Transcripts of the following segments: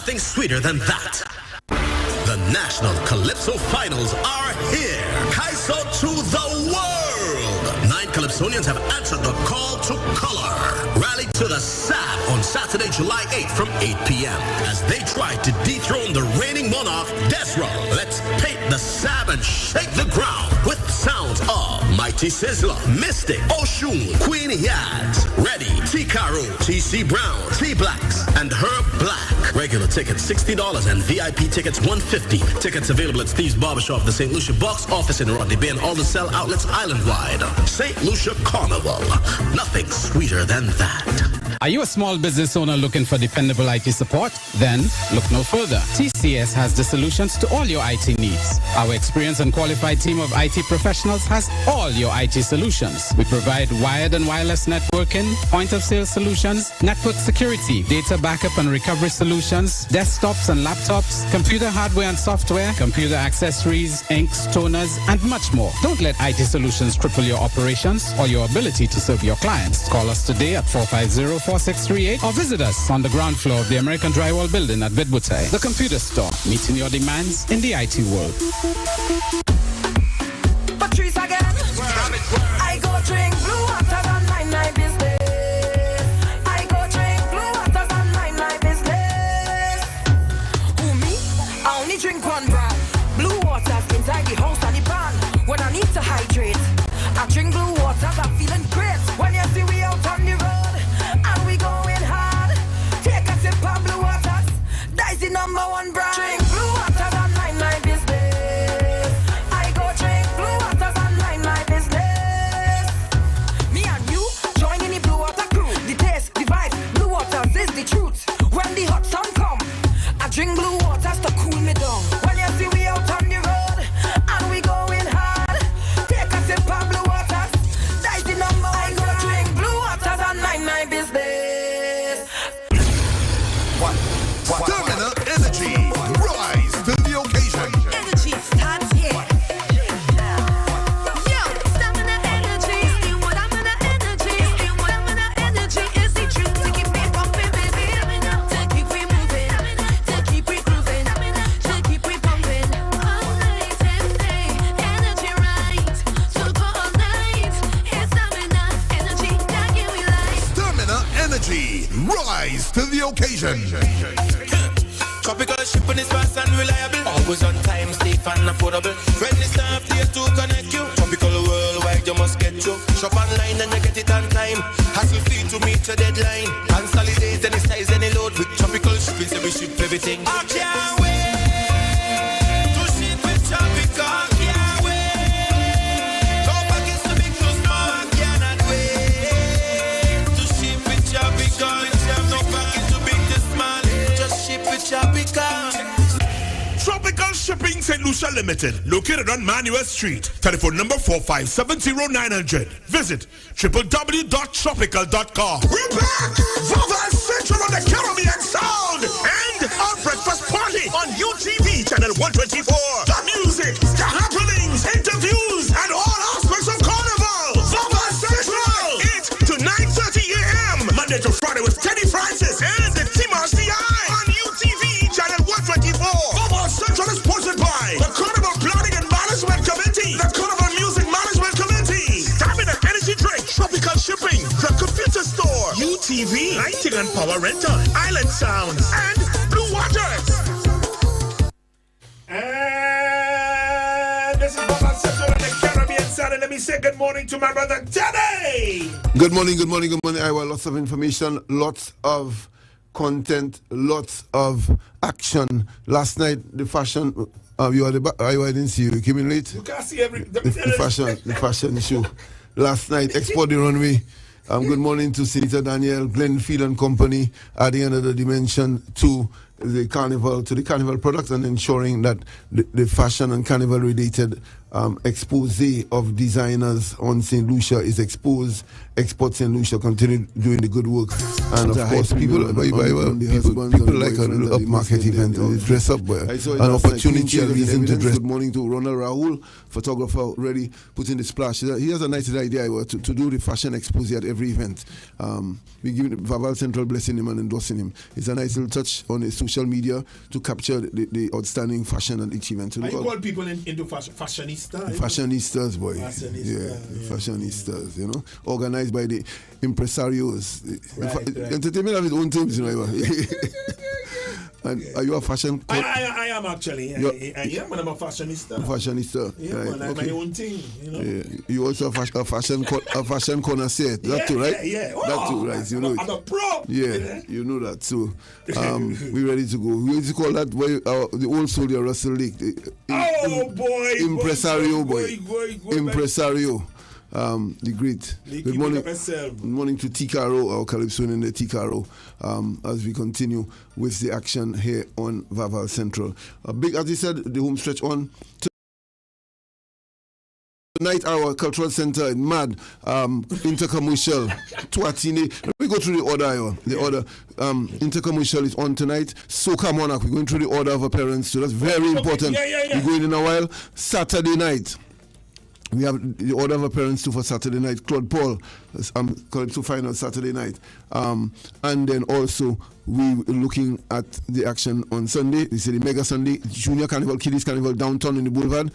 nothing sweeter than that. The National Calypso Finals are here. Kaiso to the world. 9 Calypsonians have answered the call to color. Rally to the SAB on Saturday, July 8th from 8 p.m. as they try to dethrone the reigning monarch, Desra. Let's paint the SAB and shake the ground with sounds of Mighty Sizzler, Mystic, Oshun, Queen Yads, Ready, T. Caro, T.C. Brown, T. Blacks, and Herb Black. Regular tickets $60 and VIP tickets $150. Tickets available at Steve's Barbershop, the St. Lucia box office in Rodney Bay, and all the cell outlets island-wide. St. Lucia Carnival. Nothing sweeter than that. Are you a small business owner looking for dependable IT support? Then look no further. TCS has the solutions to all your IT needs. Our experienced and qualified team of IT professionals has all your IT solutions. We provide wired and wireless networking, point-of-sale solutions, network security, data backup and recovery solutions, desktops and laptops, computer hardware and software, computer accessories, inks, toners, and much more. Don't let IT solutions cripple your operations or your ability to serve your clients. Call us today at 450-4638 or visit us on the ground floor of the American Drywall Building at Vidbutai. The Computer Store, meeting your demands in the IT world. Patrice again. I go drink blue water and mind my business. I go drink blue water and mind my business. Who me? I only drink one brand. Blue water inside the house and the pan. When I need to hydrate, I drink blue water, I'm feeling great. When you see we out on the road and we going hard, take a sip of blue water. That's the number one brand. Drink blue water and mind my business. I go drink blue water and mind my business. Me and you join in the blue water crew. The taste, the vibe, blue water is the truth. When the hot sun come, I drink blue water to cool me down. When you see we out on the road and we going hard, take a sip of blue water. That's the number one. I go drink blue water and mind my business. Stamina Energy. Rise to the occasion. Energy starts here. Yo, stamina energy. Still what I'm gonna energy. Still what I'm gonna energy. Is the truth to keep me pumping, baby. To keep me moving. To keep me grooving. To keep me pumping. All night and day. Energy right. So go all night. It's stamina energy. That give me life. Stamina Energy. Rise to the occasion. Tropical shipping is fast and reliable. Always on time, safe and affordable. Friendly staff here to connect you. Tropical worldwide, you must get you. Shop online and you get it on time. Hassle free to meet your deadline. Consolidate any size, any load with tropical shipping. So we ship everything. I can't wait to ship with tropical. Can't wait. Go package to big to small. Cannot wait to ship with tropical. No package too big to small. Just ship with tropical. Tropical Shipping St. Lucia Limited, located on Manuel Street. Telephone number 4570900. Visit www.tropical.com. We're back! Vaval Central on the Caribbean Sound! And our breakfast party on UTV channel 124. The music, the happenings, interviews, and all aspects of Carnival. Vaval Central! 8 to 9:30 a.m. Monday to Friday with Teddy Francis and the Team RCI on UTV channel 124. Vaval Central is sponsored by the Carnival Planning and Management Committee, the Carnival Music Management Committee, Stamina Energy Drink, Tropical Shipping, the Computer Store, UTV, Lighting and Power Rental, Island Sounds, and Blue Waters. And this is Vaval Central on the Caribbean Sound, and let me say good morning to my brother Teddy. Good morning, Iwa. Lots of information, lots of content, lots of action. Last night, the fashion, you are the I didn't see you. You came in late. You can't see every The fashion show. Last night, Expo the Runway. Good morning to Senator Daniel, Glenfield and Company at the end of the dimension to the carnival products and ensuring that the fashion and carnival related expose of designers on St. Lucia is exposed. Export St. Lucia continue doing the good work, and of course people like a little upmarket event, dress up, an opportunity, a reason to dress. Good morning to Ronald Rahul, photographer, already putting the splash. He has a nice idea to do the fashion expose at every event. We give Vaval Central blessing him and endorsing him. It's a nice little touch on his social social media to capture the outstanding fashion and achievement. So I call people into fashionista. Fashionistas, boy. Fashionistas, you know. Organized by the impresarios. Right. Entertainment have its own terms, you know. And are you a fashion? I am actually. I am, and I'm a fashionista. Fashionista. Yeah, right. man, I have my own thing, you know. Yeah. You also a fashion connoisseur. That too, right? Yeah. That too, right? You know I'm a pro. Yeah, you know that. So, we ready to go. We used to call that boy the old soldier Russell Lake. Boy. Impresario boy. Impresario. The great. Good morning. Good morning to Tikaro, our Calypsonian in the Tikaro, as we continue with the action here on Vaval Central. Big, as you said, the home stretch on. Tonight, our cultural center in Mad, Intercommercial, Twatini. Let me go through the order. Order. Intercommercial is on tonight. Soca Monarch, we're going through the order of appearance, so that's very important. We're going in a while. Saturday night. We have the order of appearance too for Saturday night. Claude Paul, Calypso Final Saturday night. And then also we're looking at the action on Sunday. They say the Mega Sunday, Junior Carnival, Kiddies Carnival downtown in the Boulevard.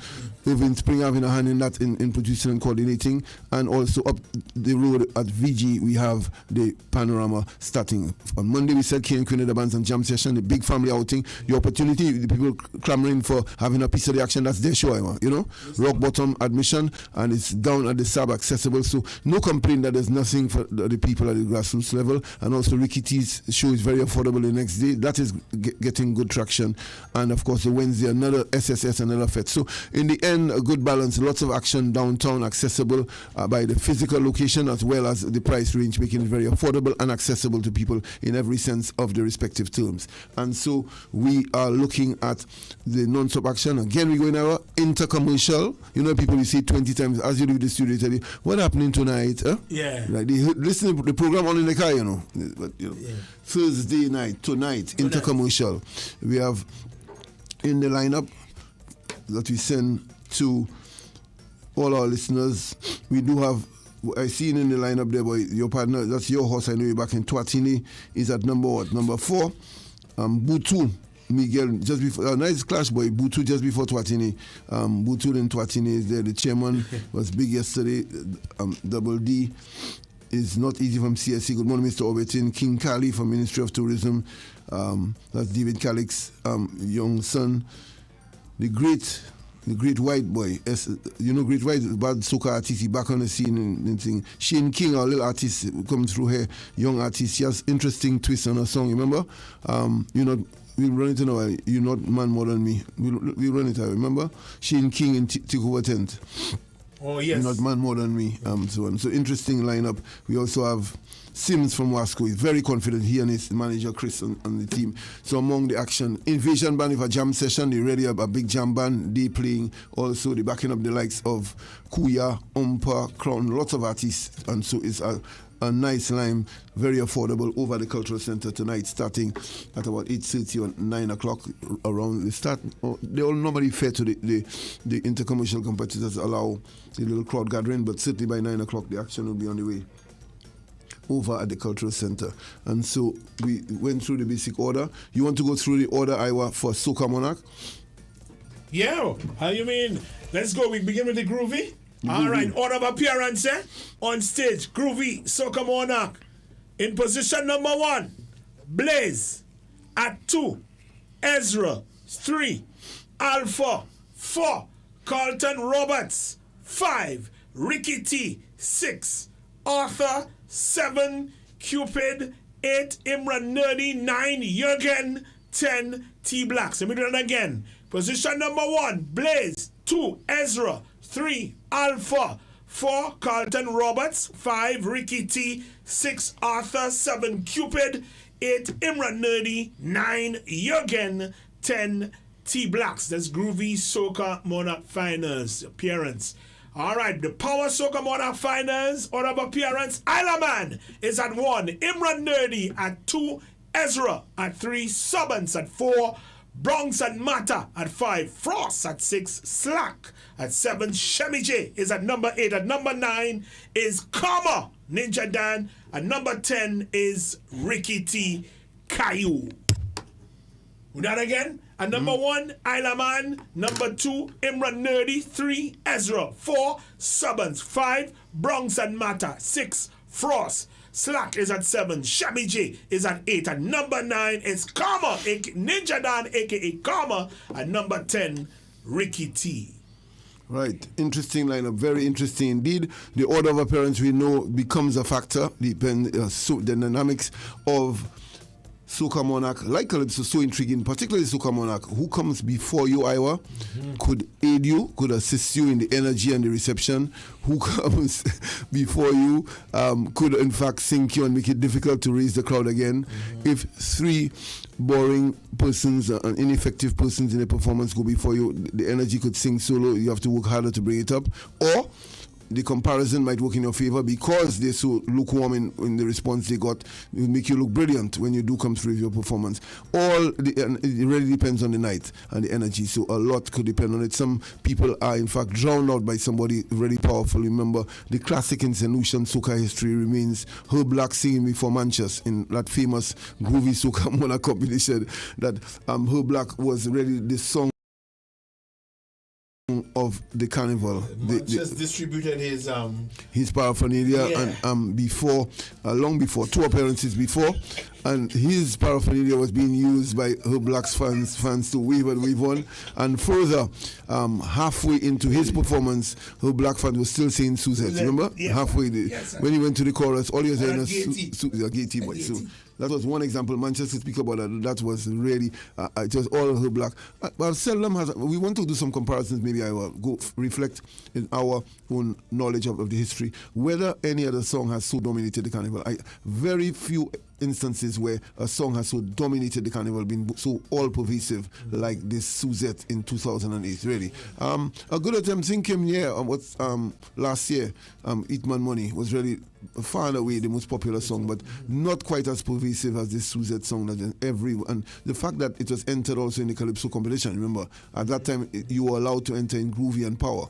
Even Spring having a hand in that in producing and coordinating. And also up the road at VG, we have the Panorama starting. On Monday, we said King and Queen of the Bands and Jam Session, the big family outing. The opportunity, the people clamoring for having a piece of the action, that's their show, you know. Rock bottom admission, and it's down at the sub accessible. So no complaint that there's nothing for the people at the grassroots level. And also Ricky T's show is very affordable the next day. That is getting good traction. And of course, the Wednesday, another SSS, another FET. So in the end, a good balance, lots of action downtown, accessible by the physical location as well as the price range, making it very affordable and accessible to people in every sense of the respective terms. And so we are looking at the non-stop action. Again, we go in our intercommercial. You know, people you see 20 times as you leave the studio, tell you, what happening tonight? Huh? Yeah. Like they listen to the program on in the car, you know. But, you know, Thursday night, tonight, intercommercial. We have in the lineup that we send to all our listeners. We do have, I seen in the lineup there, boy, your partner, that's your horse, I know you're back in Twatini, is at number 4. Butu Miguel, just before, nice clash, boy. Butu just before Twatini. Butu and Twatini is there. The chairman was big yesterday. Double D is not easy from CSC. Good morning, Mr. Obertin. King Kali from Ministry of Tourism. That's David Calix, young son. The great white boy. You know, great white, bad soca artist, he back on the scene and thing. Shane King, our little artist, coming through here, young artist. She has interesting twists on her song, remember? We'll run it now. You're not man more than me. We'll run it out, remember? Shane King and Takeover Tent. Oh, yes. You're not man more than me. So on. So interesting lineup. We also have Sims from Wasco. He's very confident, he and his manager Chris on the team. So among the action, Invasion Band with a jam session. They ready up a big jam band. They playing also. They backing up the likes of Kuya, Umpa, Crown, lots of artists. And so it's a nice line, very affordable over the Cultural Center tonight, starting at about 8:30 or 9 o'clock around the start. They all normally fair to the intercommercial competitors, allow the little crowd gathering, but certainly by 9 o'clock the action will be on the way over at the Cultural Center. And so we went through the basic order. You want to go through the order, Iwa, for Soca Monarch? Yeah, how you mean? Let's go. We begin with the Groovy. All right, order of appearance on stage. Groovy, Soca Monarch. In position number 1, Blaze. At 2, Ezra. 3, Alpha. 4, Carlton Roberts. 5, Ricky T. 6, Arthur. 7, Cupid. 8, Imran Nerdy. 9, Jürgen. 10, T Blacks. Let me do that again. Position number 1, Blaze. 2, Ezra. 3, Alpha. 4, Carlton Roberts. 5, Ricky T. 6, Arthur. 7, Cupid. 8, Imran Nerdy. 9, Jürgen. 10, T Blacks. That's Groovy Soca Monarch Finals appearance. All right, the Power Soca Monarch Finals order of appearance. Ilaman is at 1, Imran Nerdy at 2, Ezra at 3, Subbins at 4, Bronx and Mata at 5, Frost at 6, Slack at 7, Shemi J is at number 8. At number 9 is Karma Ninja Dan. At number 10 is Ricky T. Caillou. That again. And number 1, Isla Man. Number 2, Imran Nerdy. 3, Ezra. 4, Subbins. 5, Bronx and Mata. 6, Frost. Slack is at 7. Shabby J is at 8. And number 9 is Karma, Ninja Dan, aka Karma. And number 10, Ricky T. Right, interesting lineup, very interesting indeed. The order of appearance we know becomes a factor. The dynamics of Soca Monarch, like Calypso, so intriguing, particularly Soca Monarch. Who comes before you, Iwa, could aid you, could assist you in the energy and the reception. Who comes before you could, in fact, sink you and make it difficult to raise the crowd again. If 3 boring persons and ineffective persons in a performance go before you, the energy could sink solo. You have to work harder to bring it up. Or the comparison might work in your favor because they're so lukewarm in the response they got. It will make you look brilliant when you do come through with your performance. And it really depends on the night and the energy, so a lot could depend on it. Some people are in fact drowned out by somebody really powerful. Remember, the classic in St. Lucian soca history remains Herb Black singing before Manchester in that famous groovy soca monarch competition. That Herb Black was really the song of the carnival. Just distributed his paraphernalia and before, long before, 2 appearances before, and his paraphernalia was being used by her Black's fans to wave and wave on. And further, halfway into his performance, her Black fan was still saying Suzette. Remember? Yes, halfway, when he went to the chorus, all he was saying was Gaiety boy. So that was one example. Manchester speak about that. That was really just all her Black. But seldom has. We want to do some comparisons. Maybe I will go reflect in our own knowledge of the history whether any other song has so dominated the carnival. Very few instances where a song has so dominated the carnival, been so all-pervasive like this Suzette in 2008, really. A good attempt, Sing Kim, last year, Eat Man Money was really far and away the most popular song, but not quite as pervasive as this Suzette song. And the fact that it was entered also in the Calypso competition, remember, at that time you were allowed to enter in Groovy and Power.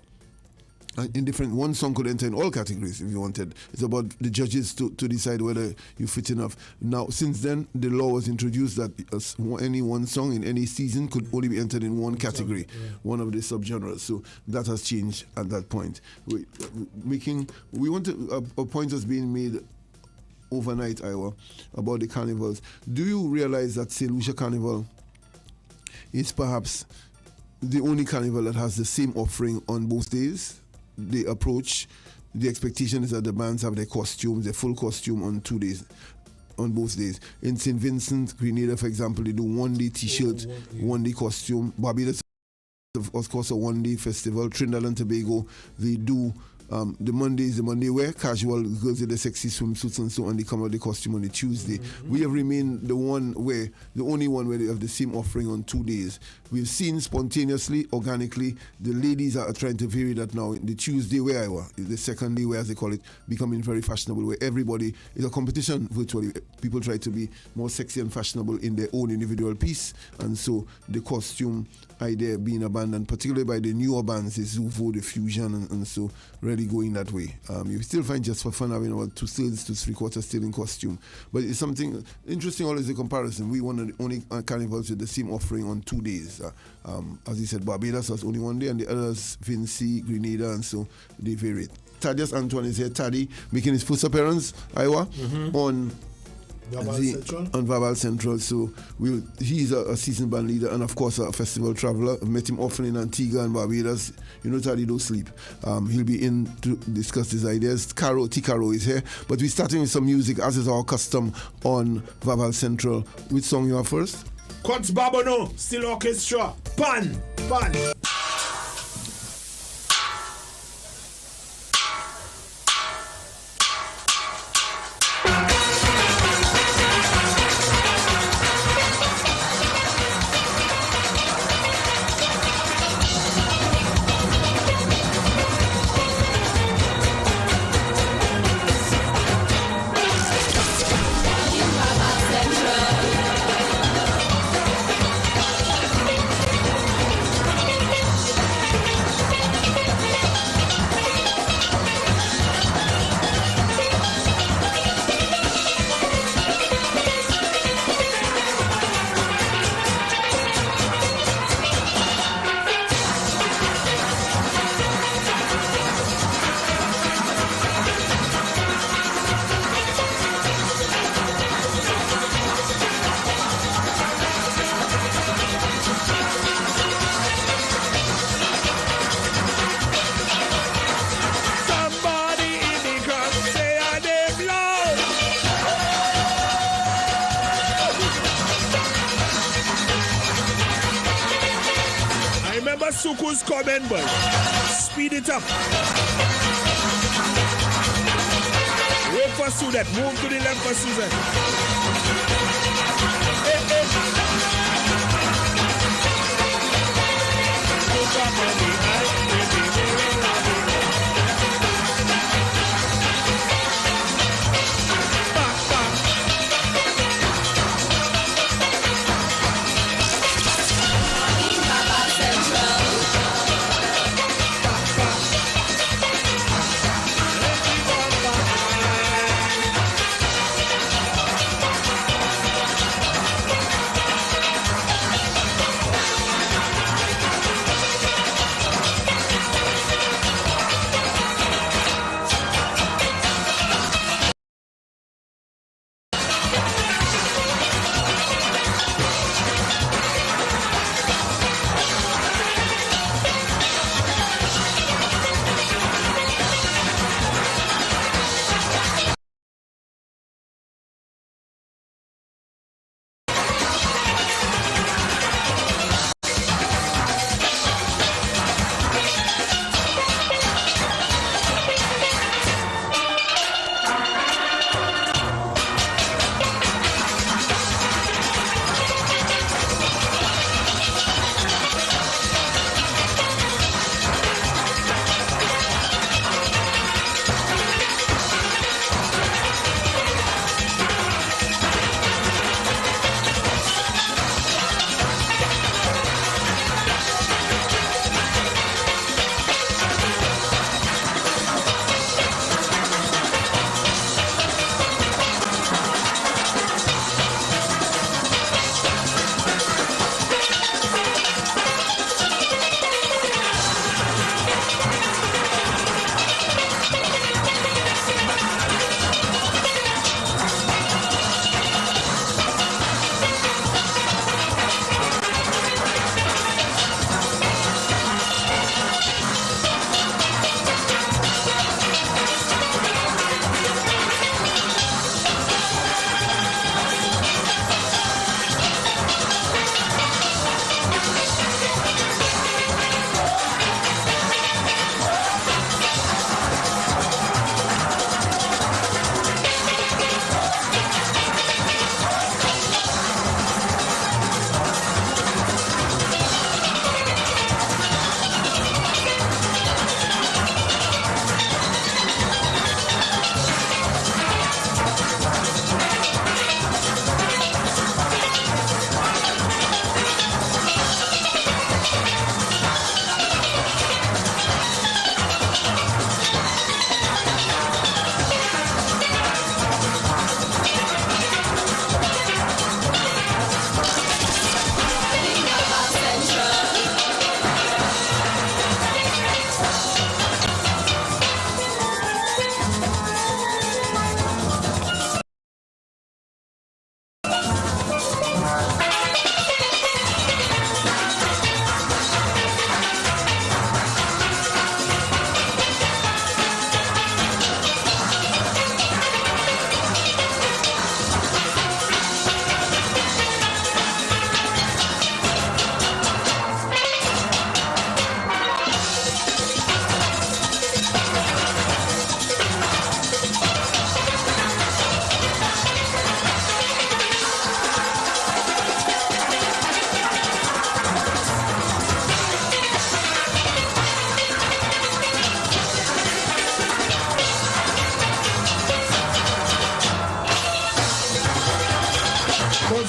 In one song could enter in all categories if you wanted. It's about the judges to decide whether you fit enough. Now, since then, the law was introduced that any one song in any season could only be entered in one category, one of the subgenres. So that has changed at that point. A point has been made overnight, Iowa, about the carnivals. Do you realize that St. Lucia Carnival is perhaps the only carnival that has the same offering on both days? The approach, the expectation is that the bands have their costumes, their full costume on 2 days, on both days. In St. Vincent, Grenada, for example, they do 1-day t-shirt, 1-day costume. Barbados, of course, a 1-day festival. Trinidad and Tobago, they do the Monday is the Monday wear, casual girls with the sexy swimsuits and so on, they come out the costume on the Tuesday. We have remained the only one where they have the same offering on 2 days. We've seen spontaneously, organically, the ladies are trying to vary that now. The Tuesday wear, the second day wear as they call it, becoming very fashionable, where everybody is a competition virtually. People try to be more sexy and fashionable in their own individual piece, and so the costume idea being abandoned, particularly by the newer bands, the Zuvo, the Fusion, and so really going that way. You still find Just for Fun having about 2/3 to 3/4 still in costume. But it's something interesting, always the comparison. We one of the only carnivals with the same offering on 2 days. As he said, Barbados was only 1 day, and the others, Vinci, Grenada, and so they varied. Thaddeus Antoine is here, Taddy, making his first appearance, Iowa, on Vaval Central. So he's a seasoned band leader and of course a festival traveler. I've met him often in Antigua and Barbados. You know, Taddy don't sleep. He'll be in to discuss his ideas. T. Caro is here, but we're starting with some music as is our custom on Vaval Central. Which song you have first? Cuts Babono, still orchestra. Pan. Basuku's coming, boy. Speed it up. Wait for Susan. Move to the left for Susan. Hey, hey.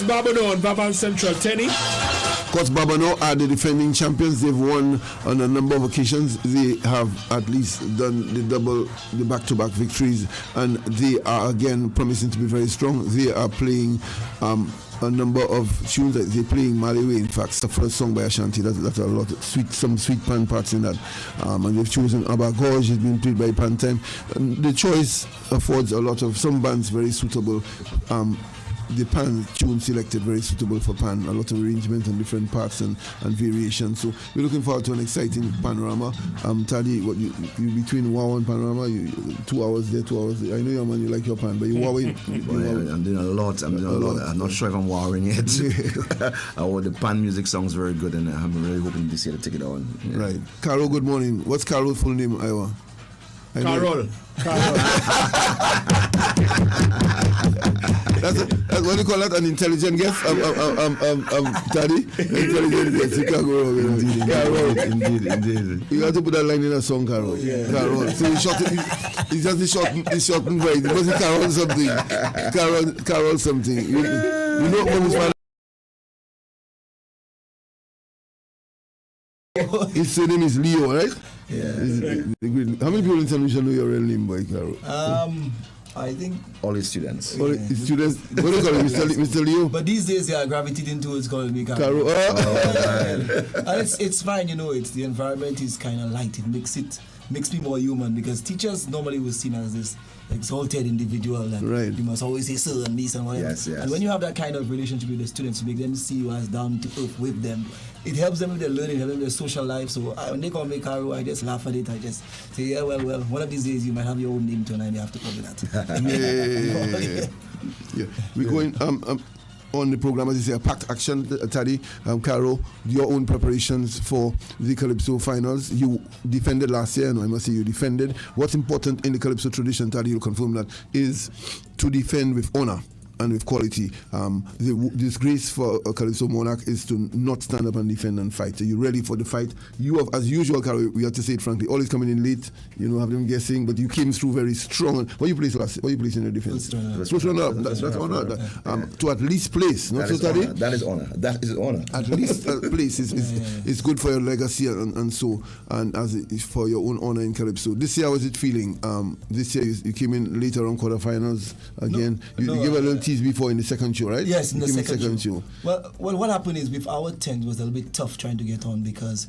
Babano and Vaval Central, Teddy. Coach Babano are the defending champions. They've won on a number of occasions. They have at least done the back-to-back victories, and they are again promising to be very strong. They are playing a number of tunes that they're playing Maliwe. In fact, the first song by Ashanti, that's a lot of some sweet pan parts in that. And they've chosen Abba Gorge, it's been played by Pantime. And the choice affords a lot of some bands very suitable. the pan tune selected very suitable for pan. A lot of arrangement and different parts and variations. So we're looking forward to an exciting panorama. Teddy, what you between wow and panorama, 2 hours there, 2 hours there. I know your man, you like your pan, but you wowing. I'm doing a lot. I'm not sure if I'm wowing yet. The pan music sounds very good, and I'm really hoping this year to take it on. Yeah. Right. Carol, good morning. What's Carol's full name, Iwa? Carol. That's what do you call that? An intelligent guess? Teddy? Intelligent guess. You can't go wrong with it. Carol. Indeed. You have to put that line in a song, Carol. Yeah. Carol. So he shot it. He just the short and right. It wasn't Carol something. Carol something. You know what was his name is Leo, right? Yeah. How many people in St. Lucia know your real name, boy, Carol? I think all his students. All his students. What do you call him, Mr. Leo? But these days they are gravitating towards calling me Carol. Carol. And it's fine, it's the environment is kind of light. It makes me more human, because teachers normally were seen as this exalted individual that you must always say sir and miss and whatever. Yes. And when you have that kind of relationship with the students, you make them see you as down to earth with them. It helps them with their learning, helps them with their social life. So when they call me Caro, I just laugh at it. I just say, yeah, well, one of these days you might have your own name too, and you have to call me that. Yeah. We're going on the program, as you say, a packed action, Teddy, Caro, your own preparations for the Calypso finals. You defended last year, and I must say you defended. What's important in the Calypso tradition, Teddy, you'll confirm that, is to defend with honor and with quality. The disgrace for a Calypso monarch is to not stand up and defend and fight. So you're ready for the fight. You have, as usual, Caro, we have to say it frankly, always coming in late, have them guessing, but you came through very strong. What you placed last? What you placed in the defense? First runner. That's honor. To at least place, not so Teddy. That is honor. That is honor. At least place is good for your legacy and so, and as it is for your own honor in Calypso. This year, how was it feeling? This year you came in later on quarterfinals again. You gave a little tease before in the second show, right? Yes, in the second show. Well, what happened is with our tent was a little bit tough trying to get on because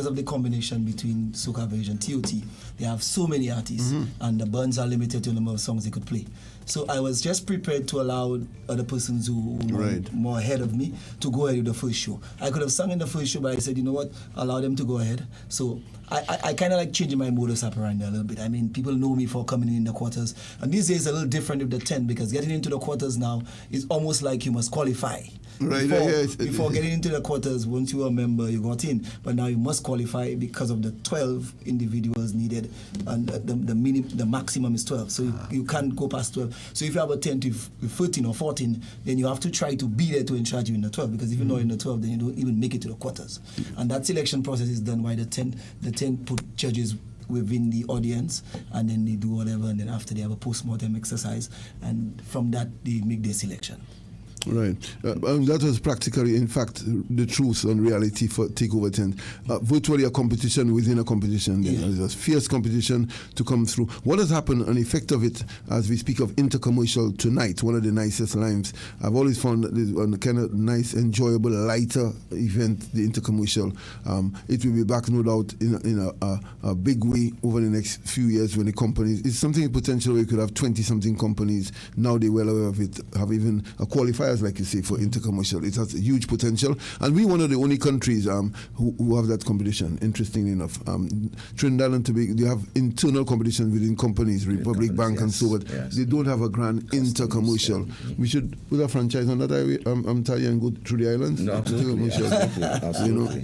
of the combination between Soca Village and TOT. They have so many artists, and the bands are limited to the number of songs they could play. So I was just prepared to allow other persons who were more ahead of me to go ahead with the first show. I could have sung in the first show, but I said, you know what, allow them to go ahead. So I kind of like changing my modus operandi a little bit. I mean, people know me for coming in the quarters. And these days, a little different with the 10, because getting into the quarters now is almost like you must qualify. Before getting into the quarters, once you were a member, you got in. But now you must qualify because of the 12 individuals needed, and the maximum is 12. So you can't go past 12. So if you have a 10 to 13 or 14, then you have to try to be there to ensure you're in the 12. Because if you're not in the 12, then you don't even make it to the quarters. And that selection process is done by the 10. The 10 put judges within the audience, and then they do whatever, and then after they have a post-mortem exercise, and from that they make their selection. Right. That was practically, in fact, the truth and reality for Takeover 10. Virtually a competition within a competition. Yeah. There's a fierce competition to come through. What has happened, an effect of it, as we speak of Intercommercial tonight, one of the nicest lines. I've always found that this one kind of nice, enjoyable, lighter event, the Intercommercial. It will be back, no doubt, in a big way over the next few years when the companies, it's something potential where you could have 20-something companies, now they're well aware of it, have even a qualifier, like you say, for Intercommercial. It has a huge potential, and we're one of the only countries who have that competition, interestingly enough. Trinidad and Tobago, they have internal competition within companies, Republic Bank and so on. Yes. They don't have a grand Intercommercial. Yeah. We should put a franchise on that highway, Teddy, and go through the islands. No, absolutely.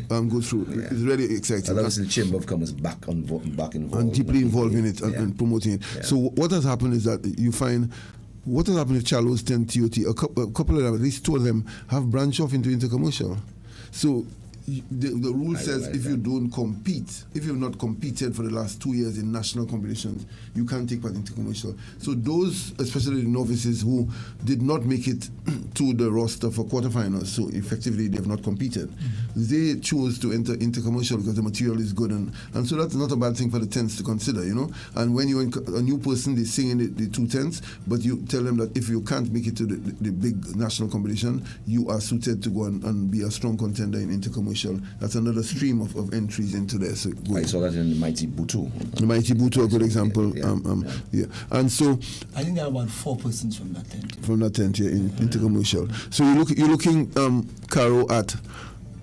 Go through. Yeah. It's really exciting. And the Chamber of Commerce back involved. And deeply involved in it and promoting it. Yeah. So what has happened is that you find, what has happened with Charles 10 TOT? A couple of them, at least two of them, have branched off into Intercommercial. So the rule says if you don't compete, if you've not competed for the last 2 years in national competitions, you can't take part in Intercommercial. So those, especially the novices who did not make it to the roster for quarterfinals, so effectively they have not competed. they chose to enter commercial because the material is good, and so that's not a bad thing for the tents to consider, you know. And when you're a new person, they sing in the 2 tents, but you tell them that if you can't make it to the big national competition, you are suited to go and be a strong contender in intercommercial. That's another stream of entries into there. So I saw that in the Mighty Butu. The Mighty Butu, a good example. Yeah. And so I think there are about 4 persons from that tent. From that tent, yeah, in intercommercial. So you're looking, Caro, at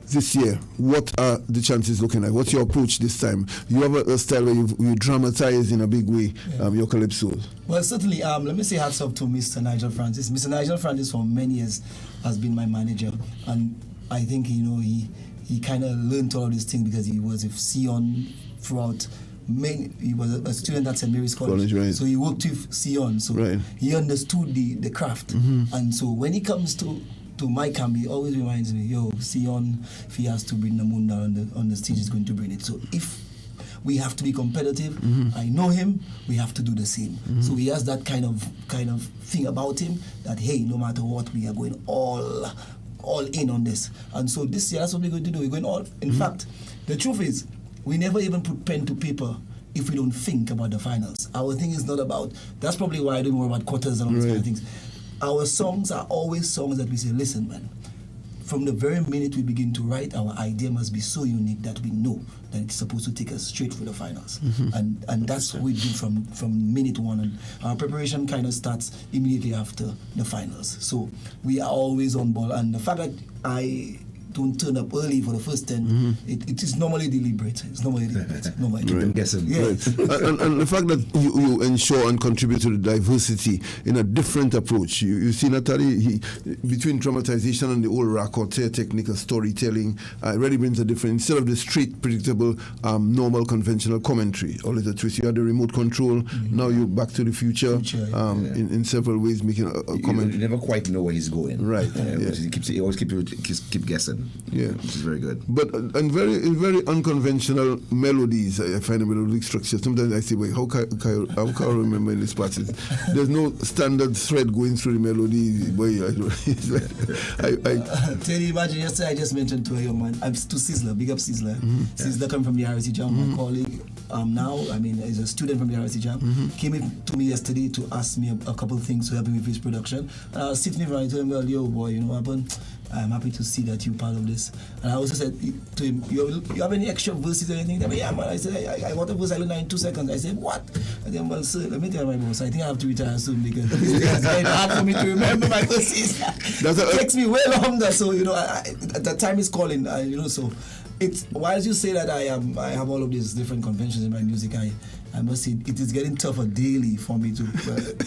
this year. What are the chances looking like? What's your approach this time? You have a style where you dramatize in a big way your calypso. Well, certainly. Let me say hats off to Mr. Nigel Francis. Mr. Nigel Francis for many years has been my manager, and I think he kind of learned all these things because he was with Sion throughout. He was a student at St. Mary's College, right. So he worked with Sion, so he understood the craft. And so when he comes to my camp, he always reminds me, Sion, if he has to bring the moon down on the stage, he's going to bring it. So if we have to be competitive, I know him, we have to do the same. So he has that kind of thing about him that, hey, no matter what, we are going all in on this. And so this year, that's what we're going to do. We're going all. In fact, the truth is, we never even put pen to paper if we don't think about the finals. Our thing is not about, that's probably why I don't worry about quarters and all these kind of things. Our songs are always songs that we say, listen, man, from the very minute we begin to write, our idea must be so unique that we know that it's supposed to take us straight for the finals. And that's what we do from minute one. And our preparation kind of starts immediately after the finals. So we are always on ball. And the fact that I don't turn up early for the first 10, it is normally deliberate. It's normally deliberate. Keep them guessing. Yeah. Right. and the fact that you ensure and contribute to the diversity in a different approach. You see, Natalie, between dramatization and the old raconteur technique of storytelling, really brings a different, instead of the straight, predictable, normal, conventional commentary, or little twist. You had the remote control, now you're back to the future, in several ways, making a comment. You never quite know where he's going. Right. He always keep guessing. Yeah, which is very good. But and very unconventional melodies. I find the melodic structure. Sometimes I say, wait, how can I remember in this party? There's no standard thread going through the melody. Boy, Teddy, imagine yesterday I just mentioned to a young man, to Sizzler, big up Sizzler. Sizzler come from the RCI Jam, my colleague. Now, I mean, he's a student from the RCI Jam. Came in to me yesterday to ask me a couple of things to help him with his production. And I was sitting in front and I told him, well, yo, boy, you know what happened? I'm happy to see that you're part of this. And I also said to him, you have any extra verses or anything? Said, yeah, man. I said, I want a verse I learned in 2 seconds. I said, what? I said, well, sir, let me tell my boss, I think I have to retire soon because it's very hard for me to remember my verses. It takes me way longer. So, you know, the time is calling, you know, so it's, while you say that I have all of these different conventions in my music, I must say it is getting tougher daily for me to,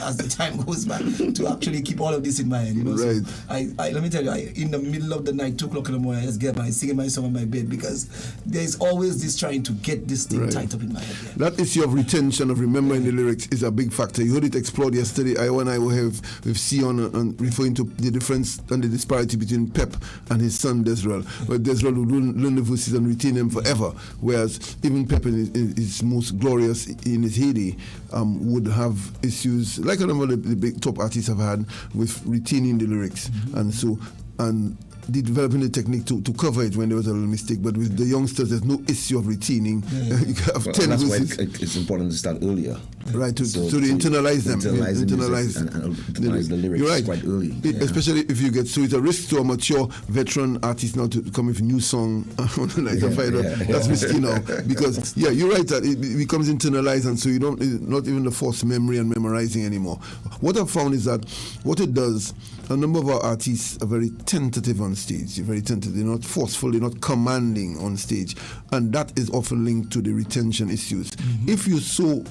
as the time goes by, to actually keep all of this in my head. You know, right. So let me tell you, in the middle of the night, 2 o'clock in the morning, I just get up and I sing my song in my bed because there is always this trying to get this thing tight up in my head. Yeah. That issue of retention, of remembering the lyrics, is a big factor. You heard it explored yesterday. I will have with Sion and referring to the difference and the disparity between Pep and his son Desrel. Where Desrel would learn the voices and retain them forever, whereas even Pep in his most glorious in his heyday would have issues like a number of the big top artists have had with retaining the lyrics, and developing the technique to cover it when there was a little mistake. But with the youngsters, there's no issue of retaining. You have 10 that's verses. Why it's important to start earlier. Right, to internalize them. Internalize the lyrics You're right. quite early. Especially if you get, so it's a risk to a mature veteran artist now to come with a new song. That's risky now. Because, you're right, that it becomes internalized, and so you don't, not even the forced memory and memorizing anymore. What I've found is that what it does, a number of our artists are very tentative on stage. They're very tentative. They're not forceful. They're not commanding on stage. And that is often linked to the retention issues. If you're so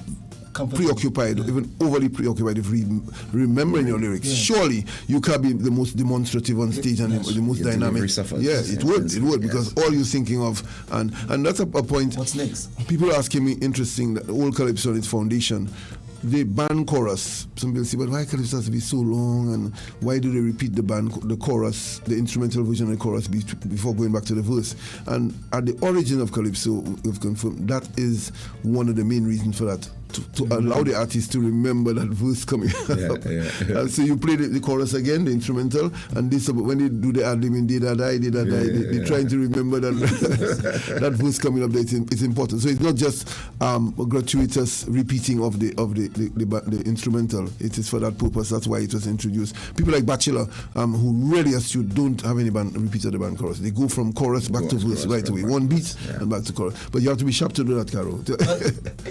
preoccupied, even overly preoccupied with remembering your lyrics, surely you can't be the most demonstrative on stage and the most dynamic. It would because all you're thinking of, and that's a point. What's next? People are asking me, interesting, that old calypso and its foundation, the band chorus. Some people say, but why calypso has to be so long, and why do they repeat the chorus, the instrumental version of the chorus before going back to the verse? And at the origin of calypso, we've confirmed that is one of the main reasons for that. to allow the artist to remember that verse coming up. And so you play the chorus again, the instrumental, and this when they do the ad-libbing, they're trying to remember that that verse coming up. It's important. So it's not just a gratuitous repeating of the instrumental. It is for that purpose. That's why it was introduced. People like Bachelor, who really, as you don't have any band repeated the band chorus. They go from chorus back to verse right away. One beat and back to chorus. But you have to be sharp to do that, Carol.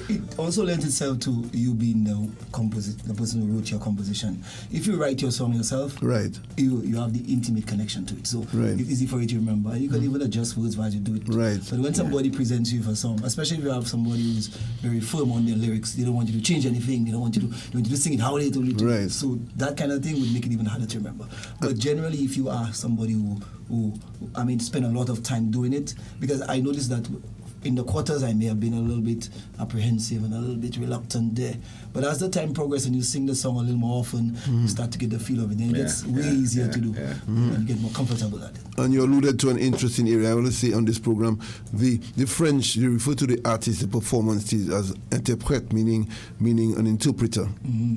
It also lends itself to you being the person who wrote your composition. If you write your song yourself, right, you have the intimate connection to it. So it's easy for you to remember. You can even adjust words while you do it. Right. But when somebody presents you for a song, especially if you have somebody who's very firm on their lyrics, they don't want you to change anything. They want you to sing it how they told you to. Right. So that kind of thing would make it even harder to remember. But generally, if you are somebody who spend a lot of time doing it, because I noticed that in the quarters I may have been a little bit apprehensive and a little bit reluctant there. But as the time progresses and you sing the song a little more often, you start to get the feel of it. Then it gets way easier to do. And you get more comfortable at it. And you alluded to an interesting area. I want to say on this program, the French, they refer to the artist, the performance as interprète, meaning an interpreter.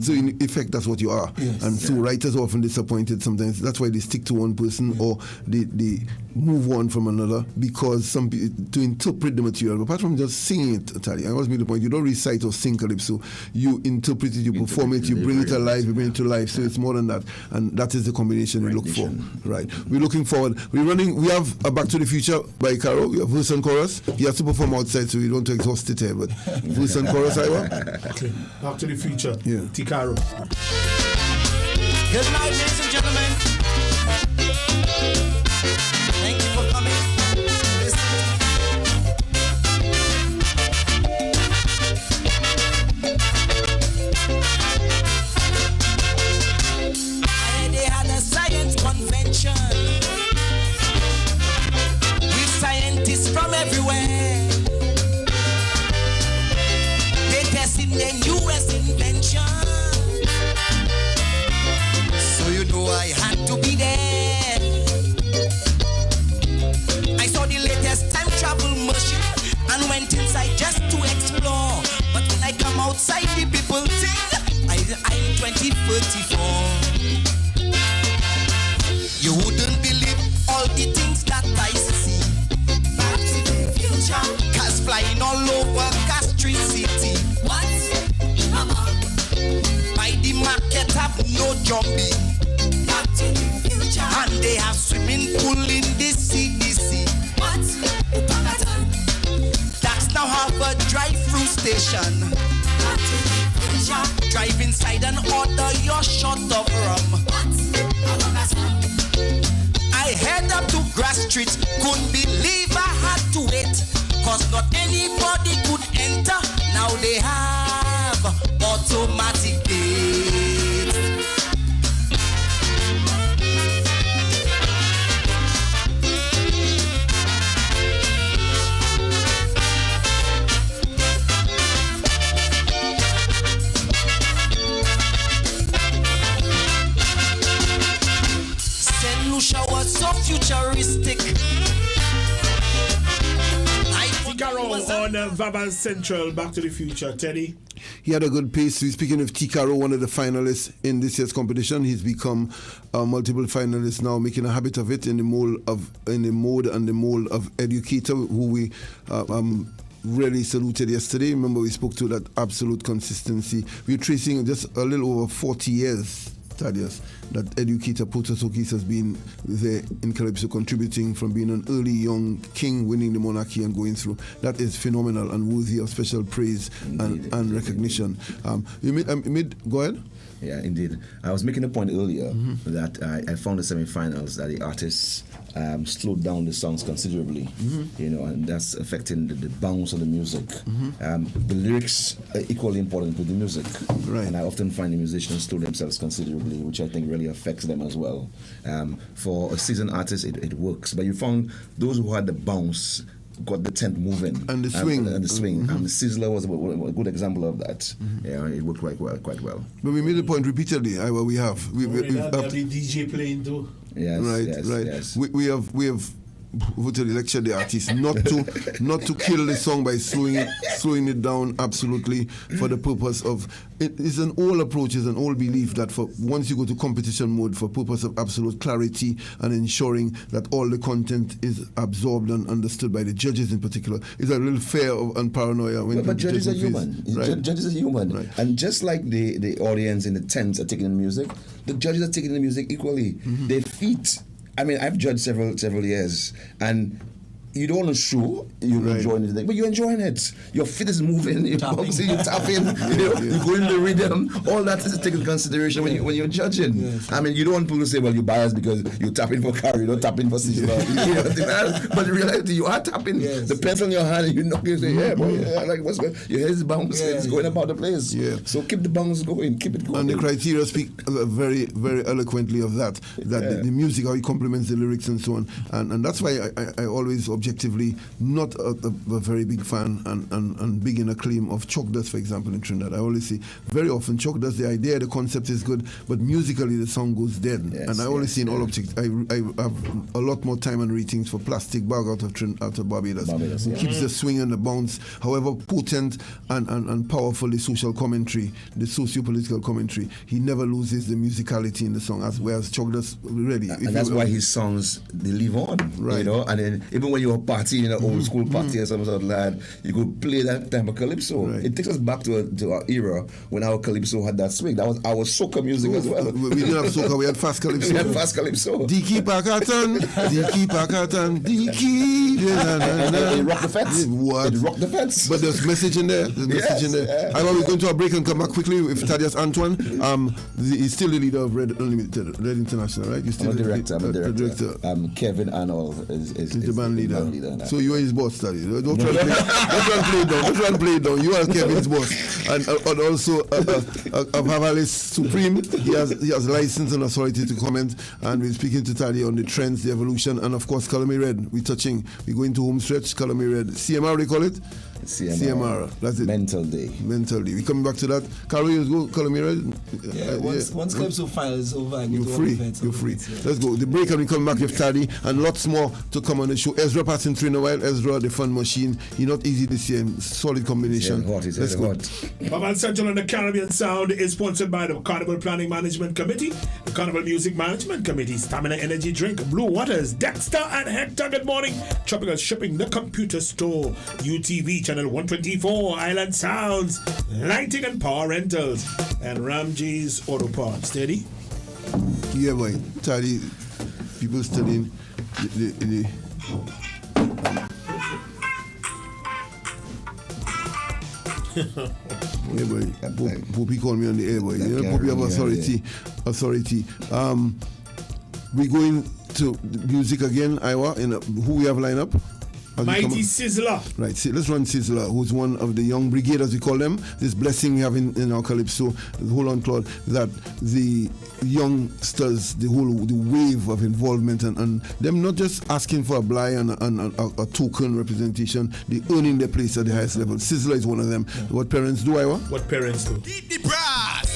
So in effect, that's what you are. Yes. And so writers are often disappointed sometimes. That's why they stick to one person or they move on from another, because some people, to interpret the material, apart from just singing it, Teddy, I always make the point, you don't recite or sing calypso, you interpret it, you perform it, you bring it alive, you bring it to life. So it's more than that, and that is the combination we look for. Right, we're looking forward. We have a Back to the Future by Caro. We have verse and chorus. He has to perform outside, so we don't want to exhaust it here, but verse and chorus, Iwa. Okay, Back to the Future. Yeah, T-Caro. Good night, ladies and gentlemen. Thank you for coming. They had a science convention with scientists from everywhere. They tested their newest invention. So you know I had to be there. I saw the latest time travel machine and went inside just to explore. But when I come outside, the people think I'm 2034. You wouldn't believe all the things that I see. Back to the future. Cars flying all over Castries City. What? Mama. By the market have no jumpy. Back to the future. And they have swimming pool in the CDC. What? That's now have a drive-through station. Back to the future. Drive inside and order your shot of rum. What? I head up to Grass Street, couldn't believe I had to wait, cause not anybody could enter, now they have automatic gates. Lucia was so futuristic. T-Caro on Vaval Central, Back to the Future. Teddy? He had a good pace. We're speaking of T-Caro, one of the finalists in this year's competition. He's become a multiple finalist now, making a habit of it in the mold of educator, who we really saluted yesterday. Remember, we spoke to that absolute consistency. We're tracing just a little over 40 years, Thaddeus, that educator Potosokis has been there in Calypso, contributing from being an early young king, winning the monarchy and going through. That is phenomenal and worthy of special praise and recognition. Go ahead. Yeah, indeed. I was making a point earlier that I found the semi-finals that the artists slowed down the songs considerably, and that's affecting the bounce of the music. The lyrics are equally important with the music, right? And I often find the musicians slow themselves considerably, which I think really affects them as well. For a seasoned artist, it works, but you found those who had the bounce got the tent moving and the swing and Sizzler was a good example of that. Yeah, it worked quite well. But we made the point repeatedly. We have the DJ playing too. Yes, right. Yes. We have lecture the artist not to kill the song by slowing it down absolutely for the purpose of it's an old approach, is an old belief that for once you go to competition mode for purpose of absolute clarity and ensuring that all the content is absorbed and understood by the judges in particular, is a real fear and paranoia. But judges are human. Right? Judges are human, right. And just like the audience in the tents are taking the music, the judges are taking the music equally. Their feet. I mean, I've judged several years, and you don't want to show you're enjoying it, but you're enjoying it. Your feet is moving, you're bouncing, you're tapping, you go in the rhythm. All that is taken into consideration when you're judging. Yes. I mean, you don't want people to say, well, you're biased because you're tapping for Carrie, you don't tapping for Sizzla. But in reality, you are tapping. Yes. The pencil in your hand, and you knock, you say, yeah, boy, yeah, I like what's going. Your head is bouncing, it's going about the place. Yeah. So keep the bounce going, keep it going. And the criteria speak very, very eloquently of that. The music, how it complements the lyrics and so on. And that's why I always objectively not a very big fan and big in acclaim of Chalk Dust, for example, in Trinidad. I always see very often Chalk Dust, the idea, the concept is good, but musically the song goes dead. Yes, and I always see in all objects, I have a lot more time and ratings for Plastic Bag out of Barbados. It keeps the swing and the bounce, however potent and powerful the social commentary, the socio-political commentary, he never loses the musicality in the song, whereas Chalk Dust really. And that's why his songs, they live on, right? You know, and then even when you're partying in an old school party or some sort of land, you could play that type of calypso. Right. It takes us back to our era when our calypso had that swing. That was our soca music as well. We didn't have soca, we had fast calypso. We had fast calypso. Diki Pakatan, Diki Pakatan, Diki. It rocked the fence. What? It rocked the fence. But there's message in there. There's message in there. I want we're going to a break and come back quickly with Thaddeus Antoine. He's still the leader of Red Unlimited, Red International, right? You're still I'm a director. Kevin Arnold is the band leader. So you are his boss, Thaddeus. Don't try and play it down. You are Kevin's boss. And also a Vaval Supreme. He has license and authority to comment, and we're speaking to Thaddeus on the trends, the evolution, and of course Color Me Red. We're going to home stretch, Color Me Red. CMR, they call it? CMR. That's it. Mental Day. We're coming back to that. Carol, you go Color Me Red? Once Calypso final is over, you're free. Let's go. The break and we come back with Taddy and lots more to come on the show. Ezra passing through in a while. Ezra, the fun machine. He's not easy this year. Solid combination. Let's go. Vaval Central and the Caribbean Sound is sponsored by the Carnival Planning Management Committee, the Carnival Music Management Committee, Stamina Energy Drink, Blue Waters, Dexter and Hector. Good morning. Tropical Shipping, The Computer Store, UTV Channel 124, Island Sounds, Lighting and Power Rentals, and Ramji's Auto Parts. Steady? Yeah, boy. Taddy, people studying the yeah, boy. Poopy called me on the air, boy. You know, Poopy have authority. We're going to music again, Iwa. Who we have lined up? Mighty Sizzla. Right, let's run Sizzla, who's one of the young brigade, as we call them. This blessing we have in our calypso, hold on, Claude, that the youngsters, the wave of involvement and them not just asking for a blind and a token representation, they earning their place at the highest level. Sizzla is one of them. Yeah. What parents do, Iwa? What parents do? Eat the brass.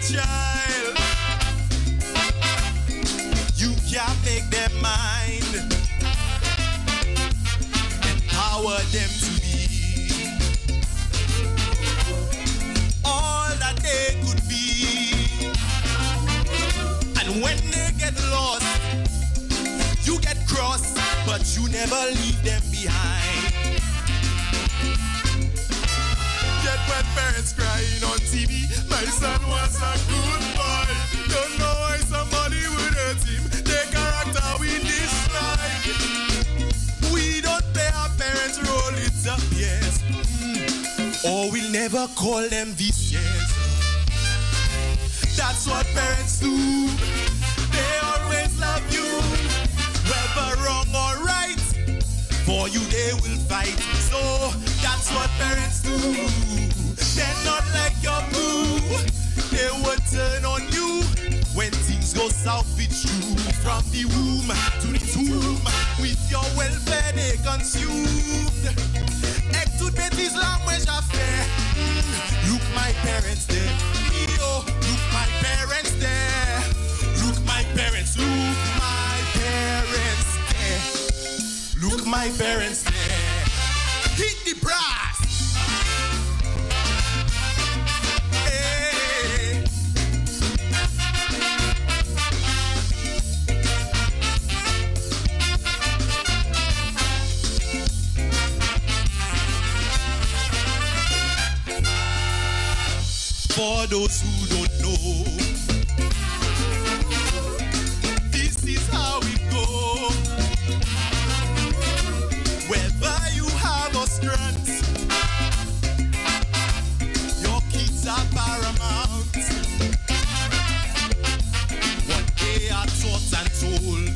Child, you can't make them mind, empower them to be all that they could be. And when they get lost, you get cross, but you never leave them behind. Yet when parents crying on TV, my son was a good boy. Don't know why somebody would hurt him. Their character we dislike. We don't play our parents' role, it's up, yes. Or we'll never call them vicious. That's what parents do. They always love you, whether wrong or right. For you they will fight. So that's what parents do. They're not like your boo. They will turn on you when things go south with you. From the womb to the tomb, with your welfare they consumed. Ek tout bêtise la moi j'ai fait. Look my parents there. Yo, look my parents there. Look my parents. Look my parents there. Look my parents there. Hit the brass. Hey. For those who don't know, this is how it goes. Whether you have a strength, your kids are paramount. What they are taught and told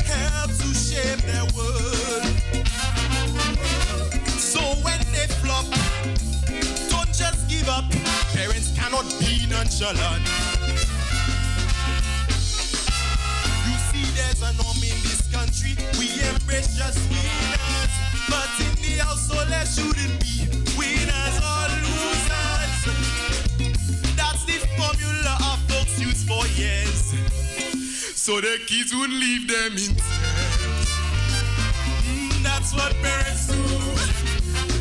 helps to shape their world. So when they flop, don't just give up. Parents cannot be nonchalant. You see, there's a norm in this country. We embrace just winners. But in the household, there shouldn't be winners or losers. That's the formula our folks used for years. So the kids wouldn't leave them in tears. That's what parents do.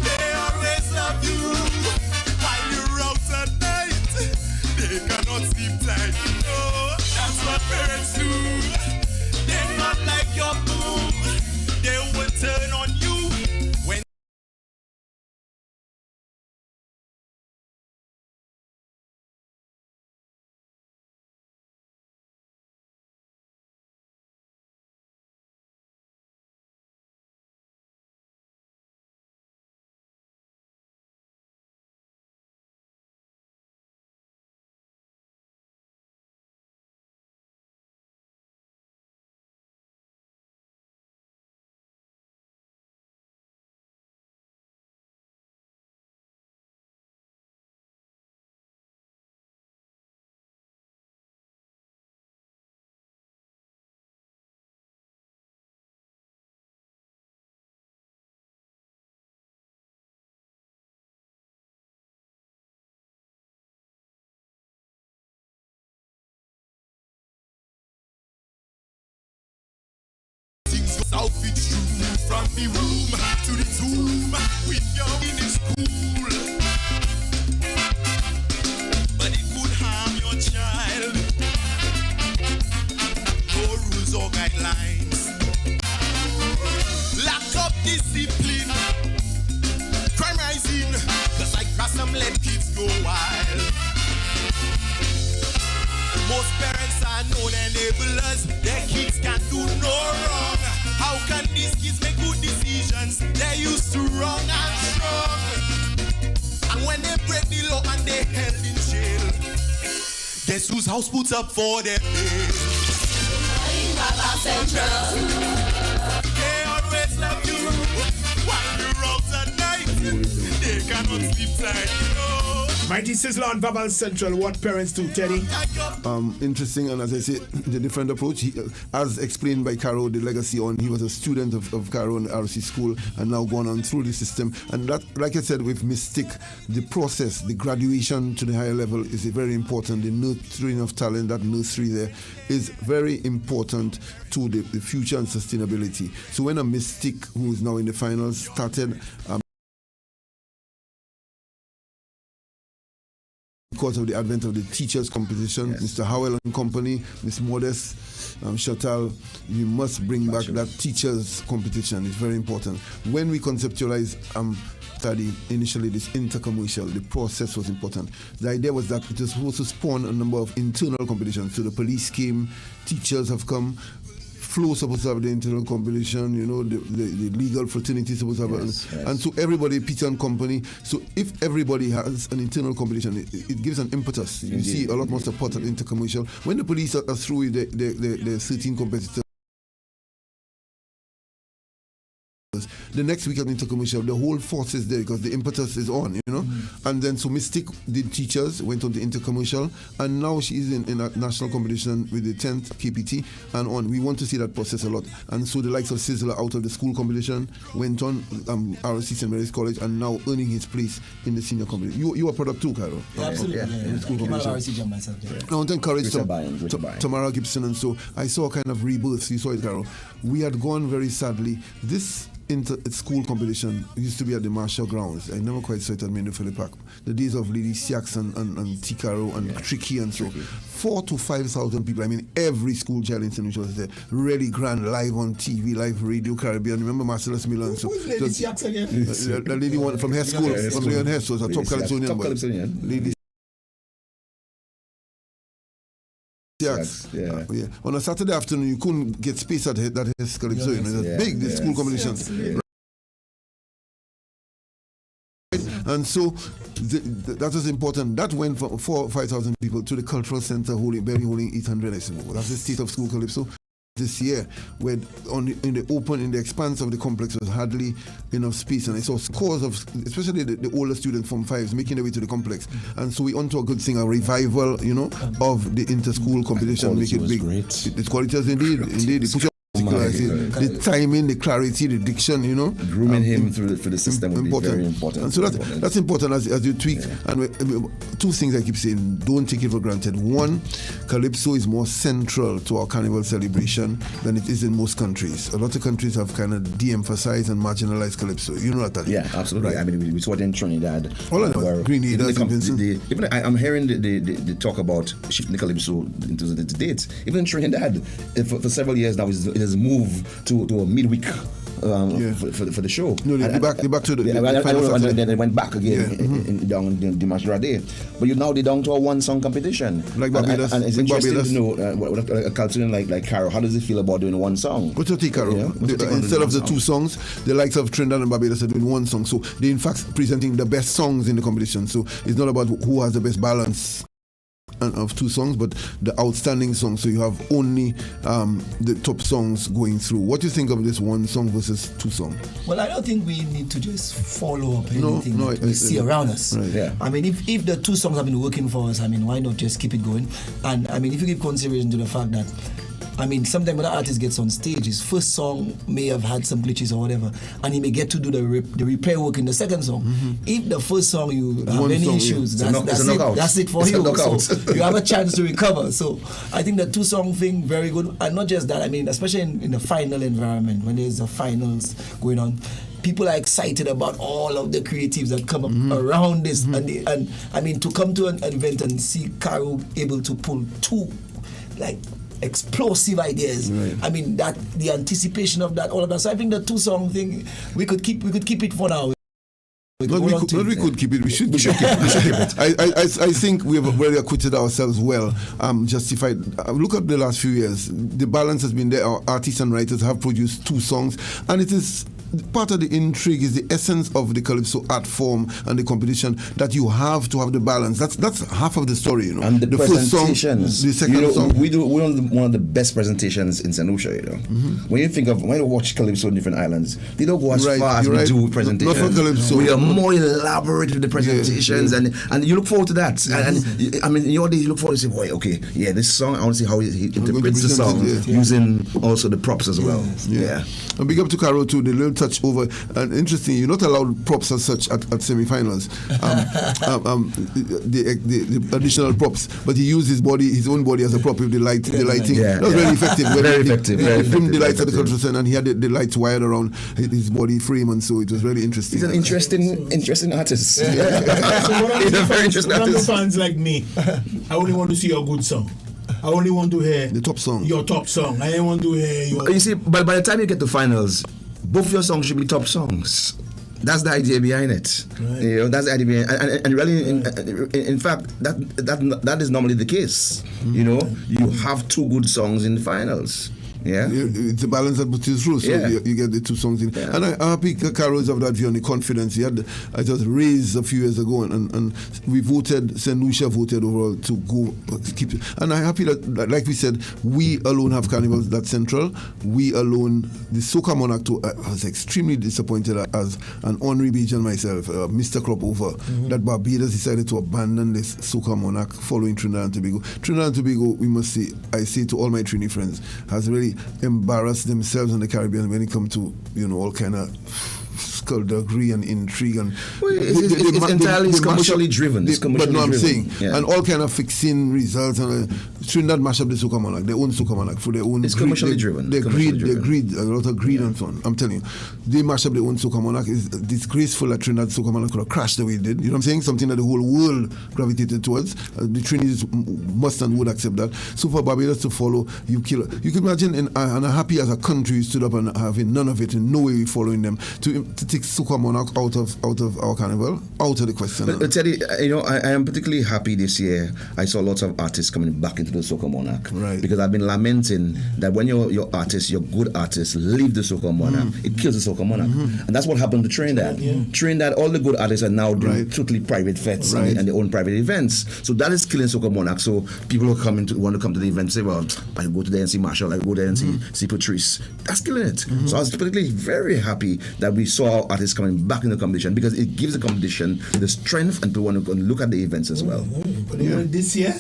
They always love you. While you're out at night, they cannot sleep tight. No, that's what parents do. They're not like your boo. They will turn on you when south with you. From the room to the tomb, with your in school. But it would harm your child. No rules or guidelines. Lack of discipline. Crime rising, just like Rassam let kids go wild. Most parents are known enablers. Their kids can't do no wrong. How can these kids make good decisions? They're used to wrong and strong. And when they break the law and they're held in jail, guess whose house puts up for their bail? Vaval Central. They always love you. While you're out at night, they cannot sleep tight. No. Mighty Sizzler on Vaval Central. What parents do, Teddy? Interesting, and as I say, the different approach. As explained by Caro, the legacy on, he was a student of Caro in RC school and now gone on through the system. And that, like I said, with Mystic, the process, the graduation to the higher level is very important. The nurturing of talent, that nursery there, is very important to the future and sustainability. So when a Mystic, who is now in the finals, started, because of the advent of the teachers competition, yes. Mr. Howell and company, Miss Modest, Chantal, we must bring back that teachers competition. It's very important. When we conceptualize study initially this intercommercial, the process was important. The idea was that it was supposed to spawn a number of internal competitions. So the police came, teachers have come, Flow supposed to have the internal competition, you know, the legal fraternity supposed to have, yes. And so everybody, Peter and company. So if everybody has an internal competition, it gives an impetus. You see a lot more support at intercommercial. When the police are through with the 13 competitors, semi-finals. The next week at the intercommercial, the whole force is there because the impetus is on, you know. And then so Mystic did teachers, went on the intercommercial, and now she is in a national competition with the 10th KPT and on. We want to see that process a lot. And so the likes of Sizzler out of the school competition went on RCI St. Mary's College and now earning his place in the senior competition. You are product too, Cairo. Yeah, absolutely. In the school competition. RCI jump myself. I want to encourage Bayern. Tamara Gibson, and so I saw a kind of rebirth. You saw it, Carol. We had gone very sadly. This school competition used to be at the Marshall Grounds. I never quite saw it at Mendo Philip Park. The days of Lady Siaks and Tikaro and Tricky and so. 4,000 to 5,000 people. I mean, every school child in St. Lucia was there. Really grand, live on TV, live radio Caribbean. Remember Marcellus Miller and so. Who's Lady Siaks again? The lady one from Hair School, from Leon Hess, was a top Calypsonian. Lady yeah. On a Saturday afternoon, you couldn't get space at that Hess Calypso. It was big, the school competition. And so that was important. That went from 4,000 or 5,000 people to the cultural center barely holding 800, I suppose. That's the state of school Calypso. This year, where in the expanse of the complex was hardly enough space, and I saw scores of, especially the older students from fives, making their way to the complex, and so we onto a good thing, a revival, you know, of the inter-school competition, make it big. The quality is indeed. The timing, the clarity, the diction, you know, grooming him through the system would be very important. And so that's important as you tweak. And two things I keep saying: don't take it for granted. One, Calypso is more central to our carnival celebration than it is in most countries. A lot of countries have kind of de-emphasized and marginalized Calypso. You know that? Yeah, absolutely. Right. I mean, we saw it in Trinidad. All I know, Grenada, even I'm hearing the talk about shifting the Calypso into the dates. Even in Trinidad, for several years now, it has moved to a midweek for the show. No, they're back to the final. And then they went back again down Dimanche Day. But now they're down to a one-song competition. Like Barbados. And it's interesting to know a culture like Carol, how does it feel about doing one song? What's your take, Carol? Instead of the two songs, the likes of Trinidad and Barbados are doing one song. So they're in fact presenting the best songs in the competition. So it's not about who has the best balance of two songs, but the outstanding songs. So you have only the top songs going through. What do you think of this one song versus two songs? Well, I don't think we need to just follow up anything that we see around us. Right. Yeah. I mean, if the two songs have been working for us, I mean, why not just keep it going? And I mean, if you give consideration to the fact that, I mean, sometimes when an artist gets on stage, his first song may have had some glitches or whatever, and he may get to do the repair work in the second song. If the first song you have any issues, that's it for you. So you have a chance to recover. So I think the two song thing, very good. And not just that, I mean, especially in the final environment, when there's the finals going on, people are excited about all of the creatives that come up around this. And I mean, to come to an event and see Caro able to pull two, like, explosive ideas. Right. I mean, that the anticipation of that, all of that. So I think the two song thing, we could keep it for now. We could keep it. We should keep it. I think we have really acquitted ourselves well, justified. Look at the last few years. The balance has been there. Our artists and writers have produced two songs, and it is part of the intrigue, is the essence of the Calypso art form and the competition, that you have to have the balance. That's half of the story, you know. And the presentations, first song, the second song. We're one of the best presentations in St. Lucia, you know. When you watch Calypso in different islands, they don't go as far as we do presentations. Not for Calypso. We are more elaborate with the presentations, and you look forward to that. And I mean, in your day, you look forward to say, boy, okay, this song, I want to see how he interprets the song using also the props as well. Yeah. And big up to Caro too. The little touch over, and interesting, you're not allowed props as such at semi-finals. The additional props, but he used his own body as a prop with the lighting. That was very effective. Very effective. He dimmed the lights at the control center, and he had the lights wired around his body frame, and so it was very interesting. He's an interesting artist. So He's a very interesting artist. Fans like me, I only want to see a good song. I only want to hear the top song. Your top song. I want to hear your. You see, but by the time you get to finals, both your songs should be top songs. That's the idea behind it. Right. You know, that's the idea behind, and really, in fact, that is normally the case. You know, you have two good songs in the finals. Yeah. It's a balance that puts you through, so Yeah. you get the two songs in. Yeah. And I'm happy Carol is of that view and the confidence he had. I just raised a few years ago, and we voted, St. Lucia voted overall to go keep it. And I'm happy that, like we said, we alone have carnivals that central. We alone, the Soca Monarch too, I was extremely disappointed as an honorary Bajan myself, Mr. Crop over, that Barbados decided to abandon this Soca Monarch following Trinidad and Tobago. Trinidad and Tobago, we must say, I say to all my Trini friends, has really embarrassed themselves in the Caribbean when it comes to, all kind of skullduggery and intrigue and it's entirely commercially driven. But no, I'm saying, and all kind of fixing results and Trinidad mash up the Soca Monarch, their own Soca Monarch for their own. It's commercially driven. They greed, a lot of greed and so on. I'm telling you, they mash up their own Soca Monarch. It's disgraceful that Trinidad Soca Monarch could have crashed the way it did. You know what I'm saying? Something that the whole world gravitated towards. The Trinities must and would accept that. So for Barbados to follow, you kill. You can imagine, and I'm happy as a country we stood up and having none of it, in no way following them to take Soca Monarch out of our carnival, out of the question. But Teddy, I am particularly happy this year. I saw lots of artists coming back into the Soca Monarch, right? Because I've been lamenting that when your artists, your good artists, leave the Soca Monarch, it kills the Soca Monarch, and that's what happened to Trinidad. Trinidad, all the good artists are now doing totally private fetes and their own private events. So that is killing Soca Monarch. So people who want to come to the event say, well, I go to there and see Marshall, I go there and see Patrice. That's killing it. So I was particularly very happy that we saw our artists coming back in the competition, because it gives the competition the strength, and people want to look at the events as well. This year,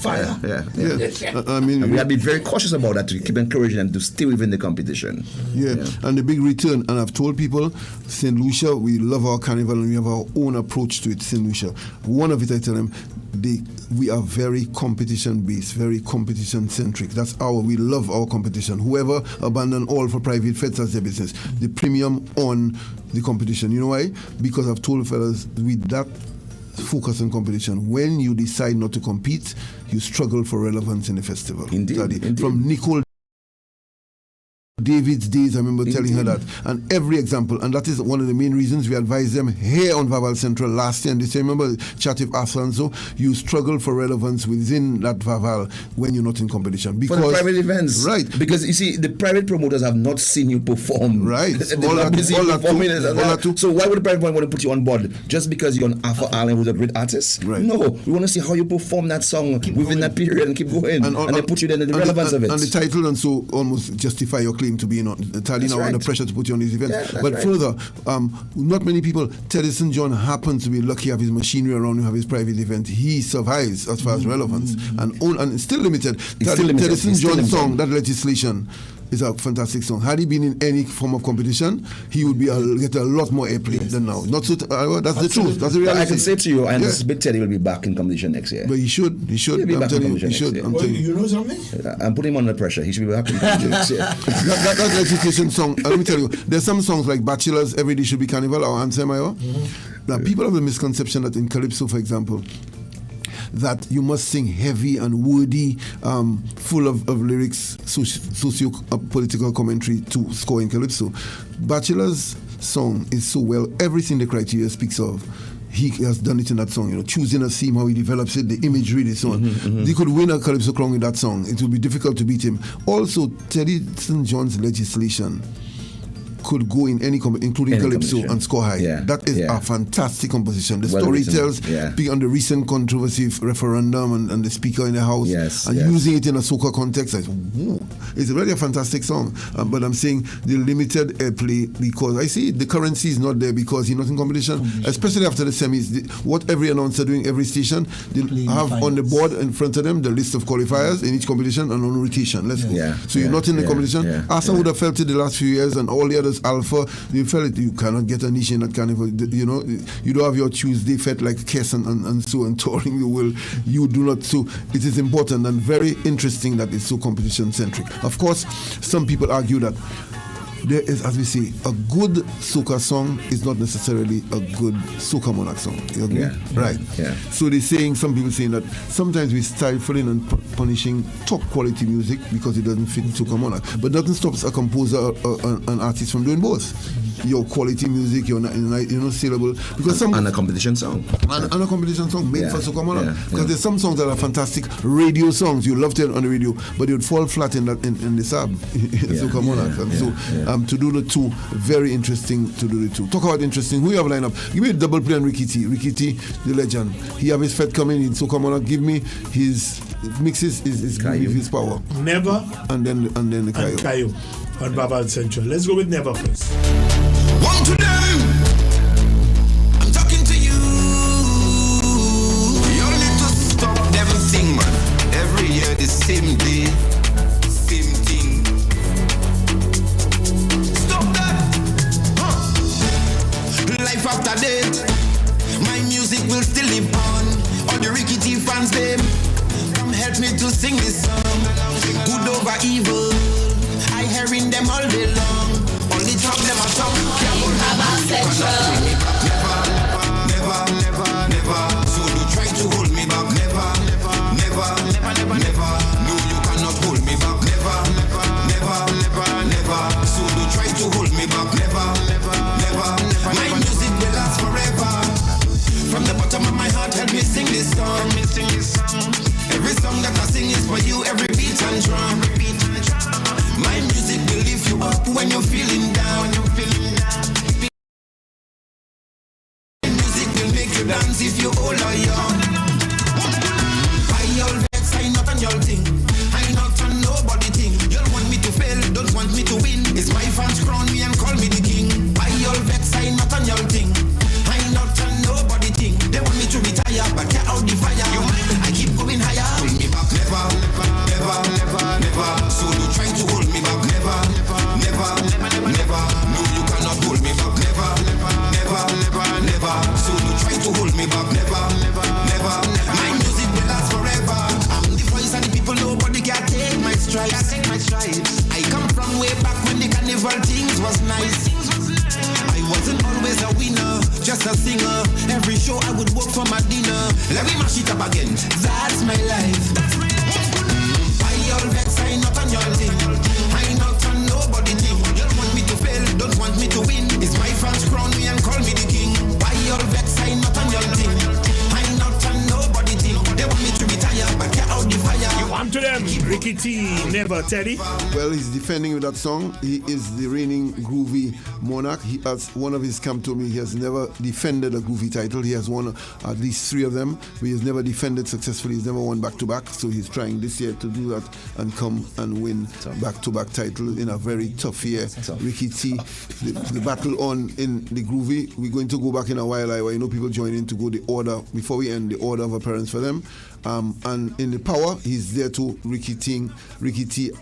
fire. I mean, and we have to be very cautious about that to keep encouraging them to stay within the competition. And the big return. And I've told people, St. Lucia, we love our carnival and we have our own approach to it. St. Lucia, one of it, I tell them, we are very competition based, very competition centric. That's we love our competition. Whoever abandon all for private fetes as their business, the premium on the competition. You know why? Because I've told fellas, with that focus on competition, when you decide not to compete, you struggle for relevance in the festival. Indeed. From Nicole David's days, I remember telling her that, and every example, and that is one of the main reasons we advised them here on Vaval Central last year. And they say, remember, chat with Asanzo, you struggle for relevance within that Vaval when you're not in competition. Because for the private events, right? Because you see, the private promoters have not seen you perform, right? So why would the private one want to put you on board just because you're on Alpha Island, who's a great artist? Right. No, we want to see how you perform that song within that period and keep going, and they put you in the relevance of it, and the title, and so almost justify your claim to be entirely now under pressure to put you on these events. But further, not many people. Teddy St. John happens to be lucky to have his machinery around, to have his private event. He survives as far as relevance, and it's still limited. Teddy St. John's song, that legislation, is a fantastic song. Had he been in any form of competition, he would get a lot more airplay than now. Not so. That's the truth. That's the reality. I can say to you, I anticipate Teddy will be back in competition next year. But he should. He'll be back in competition next year. You know something? I'm putting him under pressure. He should be back in competition next year. That legislation song. Let me tell you, there's some songs like Bachelors, Every Day Should Be Carnival, or Answer Iwa. Now, people have a misconception that in Calypso, for example, that you must sing heavy and wordy, full of lyrics, socio-political commentary to score in Calypso. Bachelor's song is so well, everything the criteria speaks of, he has done it in that song, choosing a theme, how he develops it, the imagery, the so on. He could win a Calypso crown with that song. It would be difficult to beat him. Also, Teddy St. John's legislation could go in including Calypso and score high. That is a fantastic composition. The story tells, speaking on the recent controversy referendum and the speaker in the house, using it in a soca context. It's really a fantastic song. But I'm saying the limited airplay, because I see the currency is not there because he's not in competition, especially after the semis. What every announcer doing, every station, they have on the board in front of them the list of qualifiers in each competition and on rotation. Let's go. So you're not in the competition. Asa would have felt it the last few years, and all the others Alpha, you felt it. You cannot get a niche in that carnival. You don't have your Tuesday fete like Kess and so and touring the world. You do not. So it is important and very interesting that it's so competition centric. Of course, some people argue that there is, as we say, a good soca song is not necessarily a good Soca Monarch song. You agree? Right. So some people saying that sometimes we stifling and punishing top quality music because it doesn't fit Soca Monarch. But nothing stops a composer or an artist from doing both. your quality music, you're not saleable. Because and a competition song. And a competition song made for Soca Monarch. Because there's some songs that are fantastic radio songs. You love it on the radio, but you'd fall flat in the sub. Soca Monarch. So to do the two, very interesting to do the two. Talk about interesting. Who you have lined up? Give me a double play on Ricky T. Ricky T, the legend. He have his fed coming in Soca Monarch. Give me his mixes his power. Never. And then the Kayo on Vaval Central. Let's go with Never first. One to them. I'm talking to you. You all need to stop them thing, man. Every year the same day, same thing. Stop that. Life after death. My music will still live on. All the Ricky T fans, them come help me to sing this song. Good over evil. I hearing them all day long. Only talk them a talk. Vaval Central. Never. So you try to hold me back. Never. No, you cannot hold me back. Never. So you try to hold me back. Never. My music will last forever. From the bottom of my heart, help me sing this song. Every song that I sing is for you. Every beat and drum. My music will lift you up when you're feeling down. Music will make you dance if you all are young. I all vex, I not on your thing. I not on nobody thing. You don't want me to fail, don't want me to win. It's my fans crown me and call me the king. I all vex, I not on your thing. I not on nobody thing. They want me to retire, but get out the fire. I keep going higher. Hold me back, never. So you try to hold me back, never. No, you cannot hold me back, never. So you try to hold me back, never. My music will last forever. I'm the voice of the people, nobody can take my stripes. I come from way back when the carnival things was nice. I wasn't always a winner, just a singer. Every show I would work for my dinner. Let me mash it up again. That's my life. I all vex, I not on your thing. I not on nobody thing. You don't want me to fail, don't want me to win. It's my fans crown me and call me the king. I all vex, I not on your thing. I not on nobody thing. They want me to retire, but get out the fire. On to them, Ricky T, Never, Teddy. Well, he's defending with that song. He is the reigning groovy monarch. He has one of his camp told me he has never defended a groovy title. He has won at least 3 of them, but he has never defended successfully. He's never won back-to-back, so he's trying this year to do that and come and win back-to-back title in a very tough year. Ricky T, the battle on in the groovy. We're going to go back in a while. I know people join in to go the order before we end the order of appearance for them. And in the power, he's there too. Ricky T,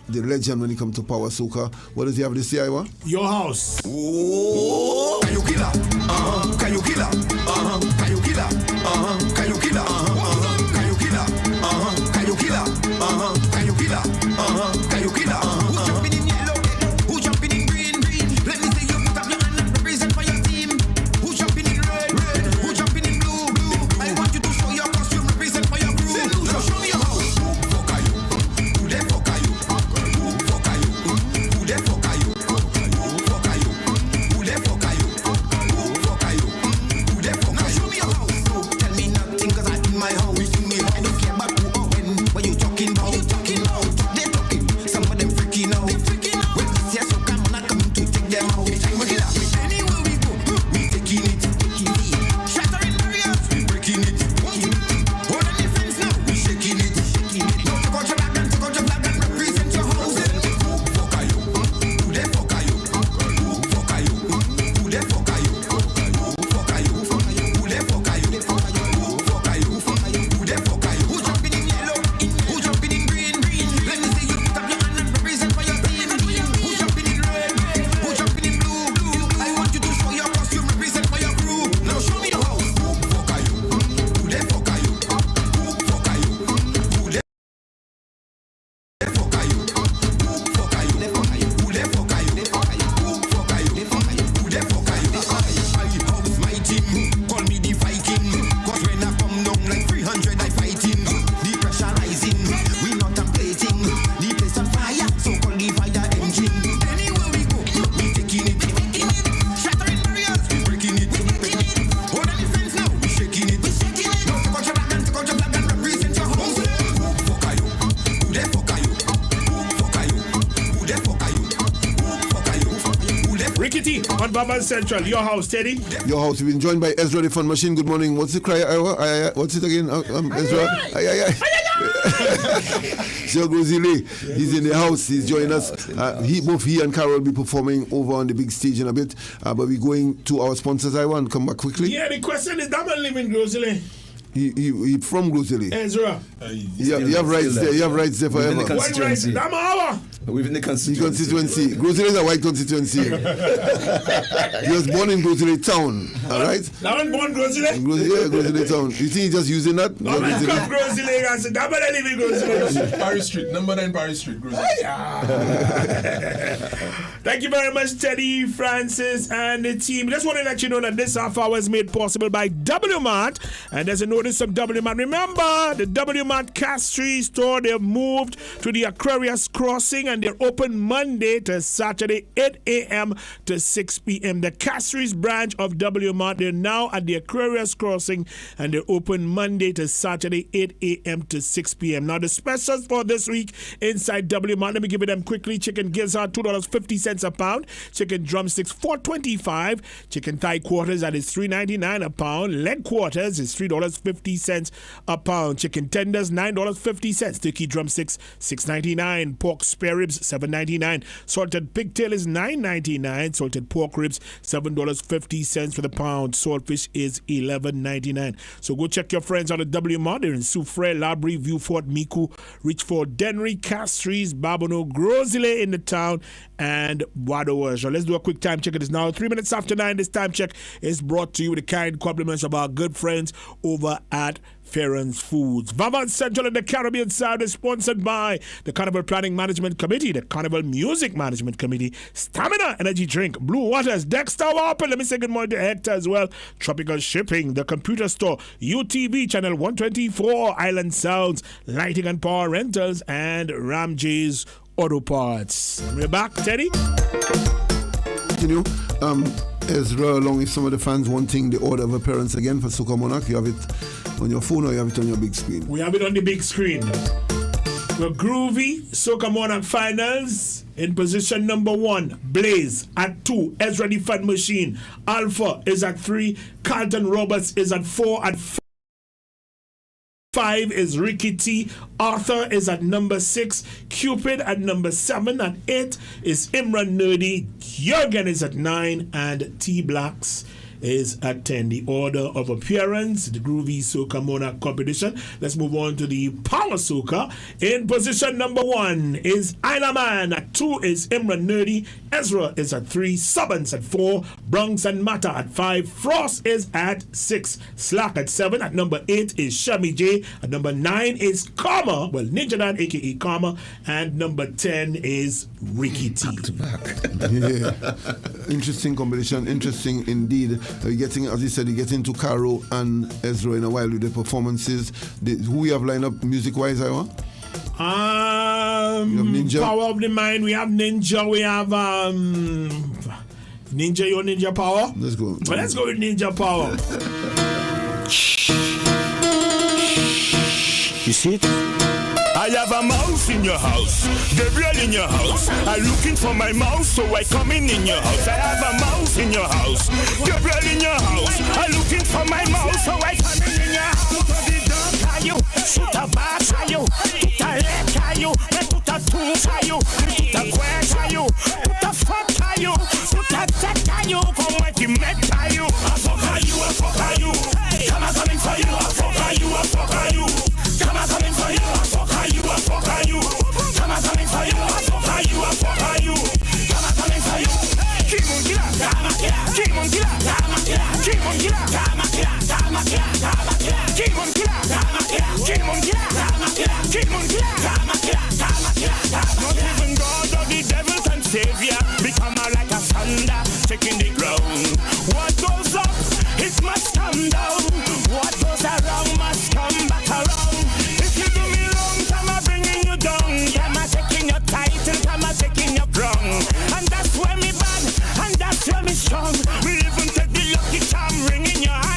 the legend when it comes to power soca. What does he have to say, Iwa? Your house. Oh, can you kill her? Can you kill her? Can you kill her? Can you kill her? Can you kill her? Can you kill her? Can you kill her? Can you kill her? Who's jumping in yellow? Who's jumping in green? Let me see you put up your hand and represent for your team. Who's jumping in red? Who's jumping in blue? I want you to show your costume, represent for your crew. So show me your house. Who fuck are you? Who the fuck are you? Who fuck are you? Who the fuck are you? Who fuck are you? Who the fuck are you? Who fuck are you? Who Vaval Central, your house, Teddy. Your house. We've been joined by Ezra the Fun Machine. Good morning. What's the cry, Iwa? What's it again? Ezra? Sir Grozile, he's in the house. He's joining us. Both he and Carol will be performing over on the big stage in a bit. But we're going to our sponsors. I want to come back quickly. Yeah, the question is, that man live in Grozile? He from Grozile. Ezra. You have rights there. You have rights there forever. What rights? That's our. Within the constituency. Grozile is a white constituency. He was born in Grozile town. All right. That one born Grozile? Grozile town. You think he's just using that? No, man, come Grozile. I said, that man live in Grozile. Paris Street, number 9 Paris Street, Grozile. Thank you very much, Teddy, Francis, and the team. Just want to let you know that this half hour is made possible by W-Mart. And there's a notice of W-Mart. Remember, the W-Mart Castries store, they've moved to the Aquarius Crossing, and they're open Monday to Saturday, 8 a.m. to 6 p.m. The Castries branch of W-Mart, they're now at the Aquarius Crossing, and they're open Monday to Saturday, 8 a.m. to 6 p.m. Now, the specials for this week inside W-Mart, let me give you them quickly. Chicken gizzard, $2.50 a pound. Chicken drumsticks, $4.25. Chicken thigh quarters, that is $3.99 a pound. Leg quarters is $3.50 a pound. Chicken tenders, $9.50. Turkey drumsticks, $6.99. Pork spare ribs, $7.99. Salted pigtail is $9.99. Salted pork ribs, $7.50 for the pound. Saltfish is $11.99. So go check your friends out at W-Mart. They're in Soufrière, Labrie, Vieux-Fort, Micoud, Richford, Dennery, Castries, Babonneau, Grozile in the town, and Wadowaja. Let's do a quick time check. It is now 3 minutes after 9. This time check is brought to you with the kind compliments of our good friends over at Farron's Foods. Vaval Central in the Caribbean side is sponsored by the Carnival Planning Management Committee, the Carnival Music Management Committee, Stamina Energy Drink, Blue Waters, Dexter Open. Let me say good morning to Hector as well. Tropical Shipping, the Computer Store, UTV Channel 124, Island Sounds, Lighting and Power Rentals, and Ramjay's Auto Parts. We're back, Teddy. Continue. Ezra, along with some of the fans wanting the order of appearance again for Soca Monarch, you have it on your phone or you have it on your big screen? We have it on the big screen. The groovy Soca Monarch finals in position number 1, Blaze at 2, Ezra the Fun Machine, Alpha is at 3, Carlton Roberts is at 4, at 5 is Ricky T, Arthur is at number 6, Cupid at number 7, at 8 is Imran Nerdy, Jurgen is at 9, and T Blacks is at 10. The order of appearance, the Groovy Soca Monarch competition. Let's move on to the Power Soca. In position number 1 is Isla Man. At 2 is Imran Nerdy. Ezra is at 3. Subbins at 4. Bronx and Mata at 5. Frost is at 6. Slack at 7. At number 8 is Shami J. At number 9 is Karma. Well, Ninja Dan, aka Karma. And number 10 is Ricky T. Back to back. Yeah. Interesting combination. Interesting indeed. Getting, as you said, you get into Caro and Ezra in a while with the performances. Who we have lined up music-wise, Iwa? Ninja. Power of the Mind. We have Ninja. We have Ninja. Your Ninja Power. Let's go. Well, let's go with Ninja Power. You see it? I have a mouse in your house, Gabriel in your house. I'm looking for my mouse, so I come in your house. I have a mouse in your house, Gabriel in your house. I'm looking for my mouse, so I come in your house. Put the dog are you, shoot a bass are you, put a leg are you, put a tooth are you, put a quack are you, put a fuck are you, put a tech are you, come with the met are you. A fuck are you, a fuck are you. Come on, coming for you, a fuck are you, a fuck are you. Come on, coming for you, a fuck are you, a fuck are you. Come on, coming for you, a fuck are you, a fuck are you. Come on, coming for you. Kimon killer, Dama killer, Kimon killer, Dama killer, Kimon killer, Dama killer, Dama killer, Dama killer, Kimon killer, Dama killer, Kimon killer, Dama killer, Kimon killer, Dama killer, Dama killer, Dama killer. Not even God or the devil can save ya. Become like a thunder, taking the ground. What goes up, it must come down. What goes around must come back around. If you do me wrong, come on bringing you down. Come on taking your title, come on taking your crown. And that's where me bad, and that's where me strong. We even take the lucky charm ring in your hand.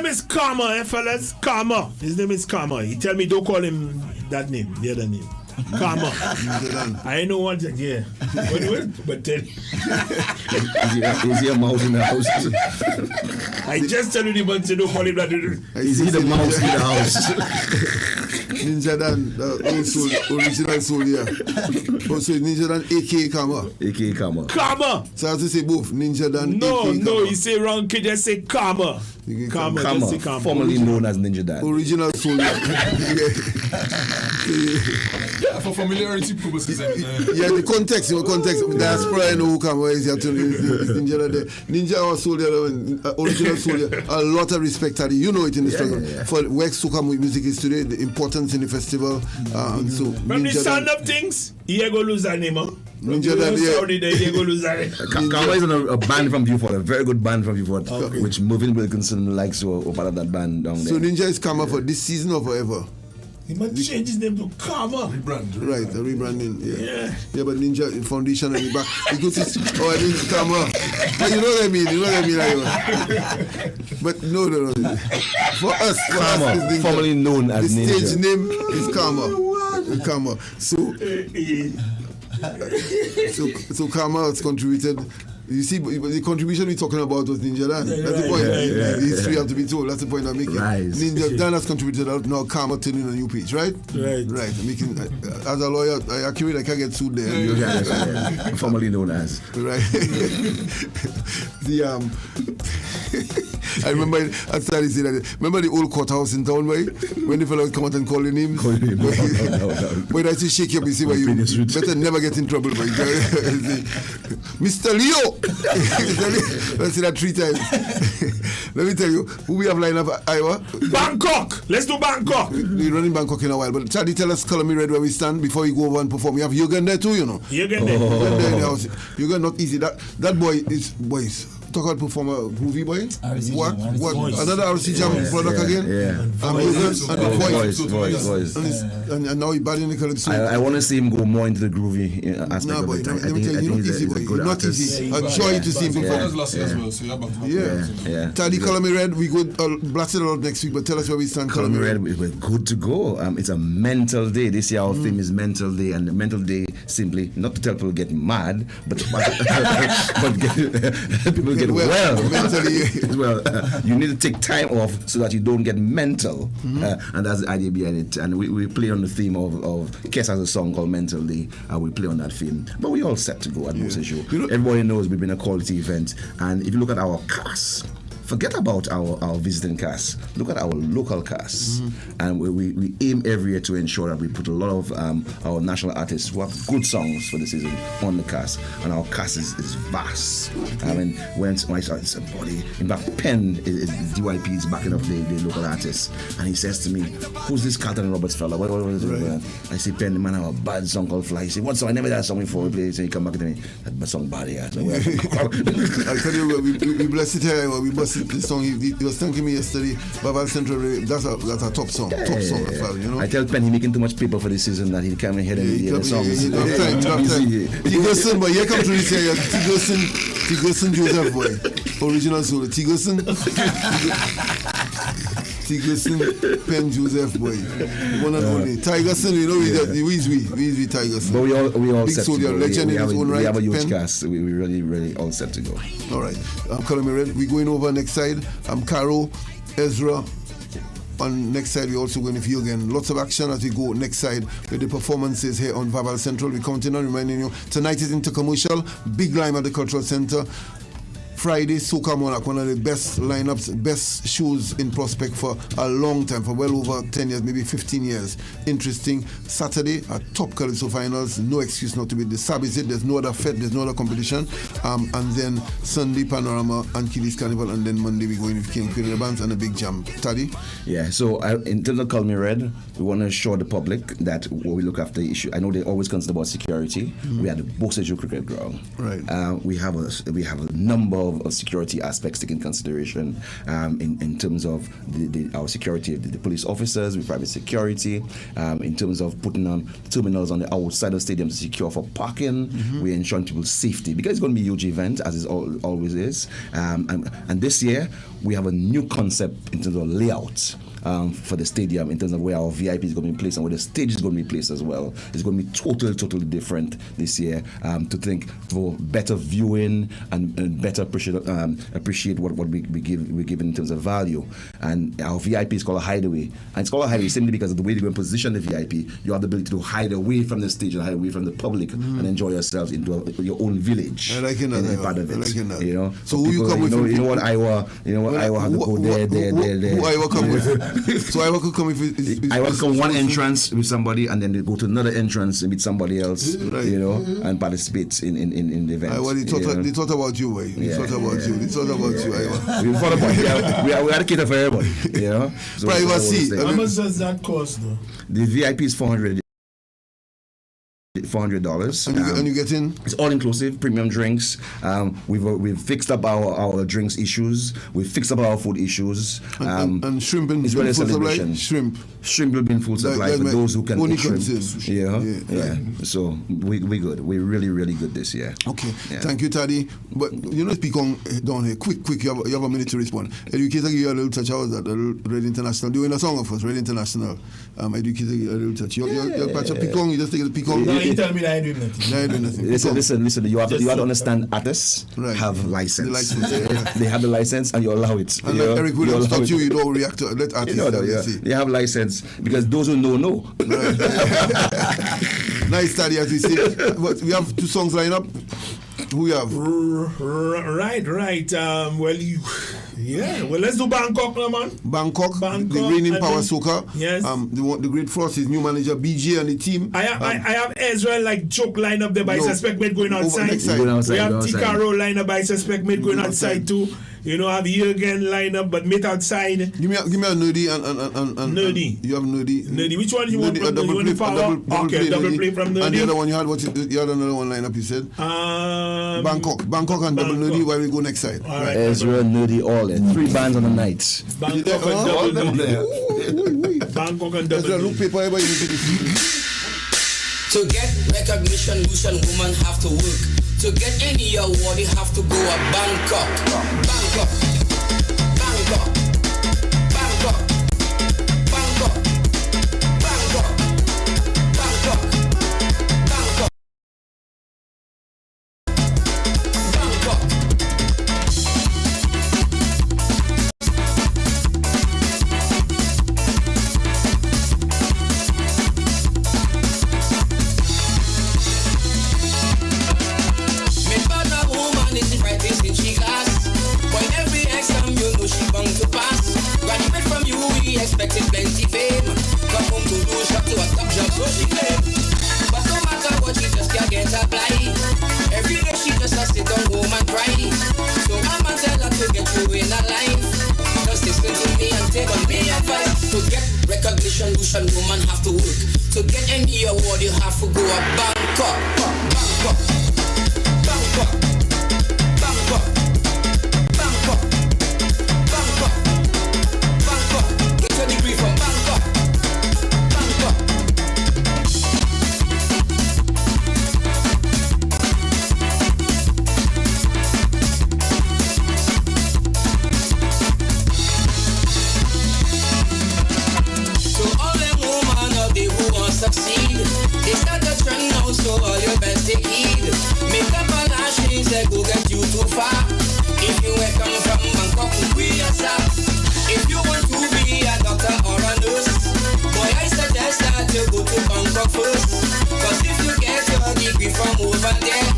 name is Karma, fellas. Karma. His name is Karma. He tell me don't call him that name, the other name. Karma. I know what. Yeah. But tell Is he a mouse in the house? I just tell you the man to don't call him that. Is he the mouse in the house? Ninja Dan, old soul, original soul, yeah. Also, Ninja Dan, aka Karma. A.K.A. Karma. Karma. So I have to say both, Ninja Dan, No, aka no, Karma. you say wrong. Kid, just say Karma. Karma, just say Karma. Formerly known as Ninja Dan. Original soul, yeah. Yeah, for familiarity purposes. Yeah, the context, diaspora, I know who Karma is here. Ninja Dan. Ninja or soldier, original soldier. A lot of respect, Teddy. You know it in the struggle. For where soca music is today, the importance in the festival. So From the sound of things, he go lose that name, huh? Ninja Dan, he go lose that name. Karma is on a band from Beaufort, a very good band from Beaufort, which Moving Wilkinson likes or part of that band down there. So Ninja is Karma for this season or forever? He might change his name to Karma. Right, the rebranding. Yeah, but Ninja Foundation and the back. I think it's Karma. But you know what I mean. But no. For us, Karma, it's formerly known as the Ninja. stage name is Karma. So Karma has contributed. You see, the contribution we're talking about was Ninja Dan. That's the point. The history have to be told. That's the point I'm making. Right. Ninja Dan has contributed out. Now Karma turning a new page, right? Right. I'm making, as a lawyer, I accurate, I can't get sued there. Formerly known as. Right. I remember I started saying that. Remember the old courthouse in town, right? When the fellow would come out and call your name. When I say shake your you but you better never get in trouble, boy. Mr. Leo. Let's say that 3 times. Let me tell you, who we have lined up, Iwa? Bangkok. Let's do Bangkok. We're running Bangkok in a while, but Charlie, tell us, Color Me Red, where we stand before we go over and perform. We have Jürgen there too, you know. Jürgen there. Jürgen there in the house. Jürgen not easy. That boy is boys. Talk about performer, groovy boy. What? Another RC Jam product again. And now he's bad in the calypso. I want to see him go more into the groovy aspect. No, boy, of it. let me tell you, not easy, boy. Not easy. A joy to see him perform. Yeah. Teddy, Color Me Red, we go blast it out next week, but tell us where we stand. Color Me Red, we're good to go. It's a mental day. This year our theme is mental day, and the mental day simply not to tell people get mad, but get people get well mentally. Well, you need to take time off so that you don't get mental, and that's the idea behind it. And we play on the theme of Kes has a song called Mental Day, and we play on that theme. But we all set to go at Moses Show. Everybody knows we've been a quality event, and if you look at our cast, forget about our visiting cast. Look at our local cast, and we aim every year to ensure that we put a lot of our national artists who have good songs for the season on the cast, and our cast is vast. I mean, when I saw somebody, in fact, Penn is DYP is backing up the local artists, and he says to me, "Who's this Carlton Roberts fella? What is it?" Right. I say, "Penn, the man have a bad song called Fly." He said, "What song? I never had a song before." He plays, and he come back to me, "That song bad here." I tell you, we bless it here. We bless it. This song he was thanking me yesterday. Vaval Central, that's a top song. Top song as well, you know. I tell Penn he making too much paper for this season that he can't hear the songs. Tigerson, boy, here come to this area. Tigerson Joseph, boy. Original soul. Tigerson, Penn Joseph, boy. One and only. Tigerson, you know, we Tigerson. But we all big set soldier, to go. legend in his own right. We have a huge Penn. cast. We really all set to go. All right. Color Me Red. We're going over next side. Caro, Ezra. On next side, we're also going to view again. Lots of action as we go next side with the performances here on Vaval Central. We're counting on reminding you, tonight is Intercommercial, big lime at the Cultural Center. Friday, Soca Monarch, one of the best lineups, best shows in Prospect for a long time, for well over 10 years, maybe 15 years. Interesting. Saturday, top Calypso finals, no excuse not to be the Sabbath. There's no other fete, there's no other competition. And then Sunday, Panorama and Killis Carnival, and then Monday we go in with King Queen of the Bands and a big jam. Taddy? Yeah, so in terms of Call Me Red, we want to assure the public that we look after the issue. I know they're always concerned about security. We had the Bosejo cricket ground. Right. We have a number of security aspects taken consideration in terms of our security of the police officers, with private security, in terms of putting on terminals on the outside of the stadium to secure for parking. We're ensuring people's safety because it's going to be a huge event, as it always is. And this year we have a new concept in terms of layout. For the stadium, in terms of where our VIP is going to be placed and where the stage is going to be placed as well. It's going to be totally different this year, to think for better viewing and better appreciate what we're given in terms of value. And our VIP is called a hideaway. And it's called a hideaway simply because of the way they're going to position the VIP. You have the ability to hide away from the stage and hide away from the public and enjoy yourselves into your own village. I like that. Part of it. I like that. You know? So who you come with? You know what Iwa have to go there. Who Iwa come with? So Iwa could come with Iwa come one entrance with somebody and then they go to another entrance and meet somebody else, you know, and participate in the event. They thought about you, boy. They thought about you. They thought about you, Iwa. We thought about you. We are cater for everybody, you know. So privacy. How much does that cost, though? The VIP is $400. And you get in? It's all inclusive, premium drinks. We've fixed up our drinks issues. We've fixed up our food issues. And shrimp in full supply? Shrimp will be in full supply for those who can eat shrimp. Yeah. So we good. We're really good this year. Okay. Yeah. Thank you, Teddy. But you know, speak on down here. Quick. You have a minute to respond. Educator, give you a little touch. I was at Red International doing a song of us. Red International. Educator, give you a little touch. You're patch of Picong. You just take the Picong. No, you tell me that I do nothing. Listen. You have to understand. Artists have license. They have the license, and you allow it. And like Eric Williams taught you don't react to let artists. They have license because those who know. Right. Nice study, as we say. But we have 2 songs lined up. Who we have? Right. Well, let's do Bangkok now, man. Bangkok, the reigning power soca. Yes. The Great Frost, his new manager, BJ, and the team. I have Ezra like joke line up there, but I suspect mate going outside. We have Tikaro line up, but I suspect mate going outside too. You know, I have Jürgen line up, but mate outside. Give me a Nerdy and Nerdy. You have Nerdy. Nerdy. Which one do you want from Nerdy? Double play from Nerdy. And the other one you had, you had another one line up, you said? Bangkok and Double Nerdy, where we go next side. Right. Ezra, Nerdy, all there. 3 bands on the night. Bangkok and Double Nerdy. Bangkok and Double Nerdy. Look paper, everybody need to To get recognition, Lucian women have to work. To get any award, you have to go to Bangkok. Bangkok. Bangkok. Bangkok. Bangkok. Bangkok. Bangkok. Bangkok. Bangkok. Expecting plenty fame. Come home to do shop to a top job, so she claim. But no matter what, she just can't get apply. Every day she just has to sit on home and cry. So Mama tell her to get you in a life. Just listen to me and take on me advice. To get recognition, Lucian woman have to work. To get any award, you have to go to Bangkok. Bangkok. Bangkok. Bangkok. Bangkok. Bangkok. Bangkok. Get a degree from Bangkok. Bangkok. So all them women out there who want succeed, they start a trend now, so all your best take heed. Make up a lashes that go get you too far. If you ain't come from Bangkok, we are stop. If you want to be a doctor or a nurse, boy, I suggest that you go to Bangkok first. Cause if you get your degree from over there,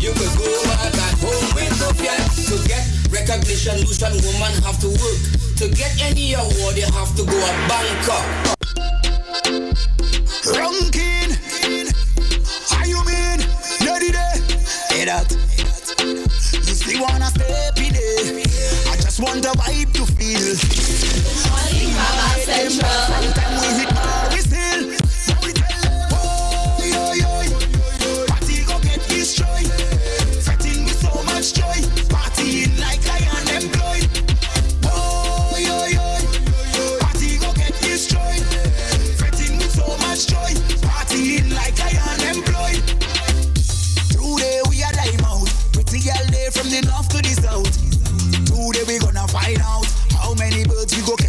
you could go back at home with no fear. To get recognition, Lucian woman have to work. To get any award, you have to go to Bangkok. Ranking, how you mean? Nerdy day, hey that. You still wanna step in it? I just want the vibe to feel. Vaval Central. From time we hit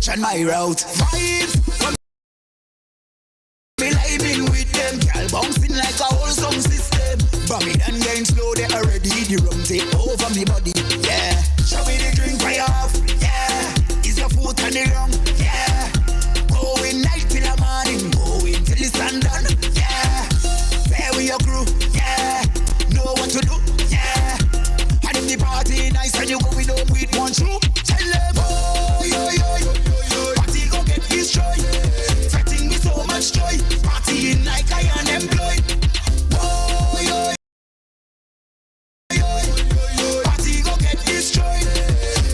direction, my route. Vibes. Me living with them, girl bouncing like a whole sound system. Bummy and getting slow, they already the rum take over me body. Yeah, show me the drink right off. Yeah, is your foot on the wrong? Yeah, going night till the morning, going till the sun done. Yeah, fair with your crew. Yeah, know what to do. Yeah, and if the party nice and you going home with one shoe, tell them oh yo yo yo, party go get destroyed. Fretting me so much joy, partying like I unemployed. Oh yo yo, party go get destroyed.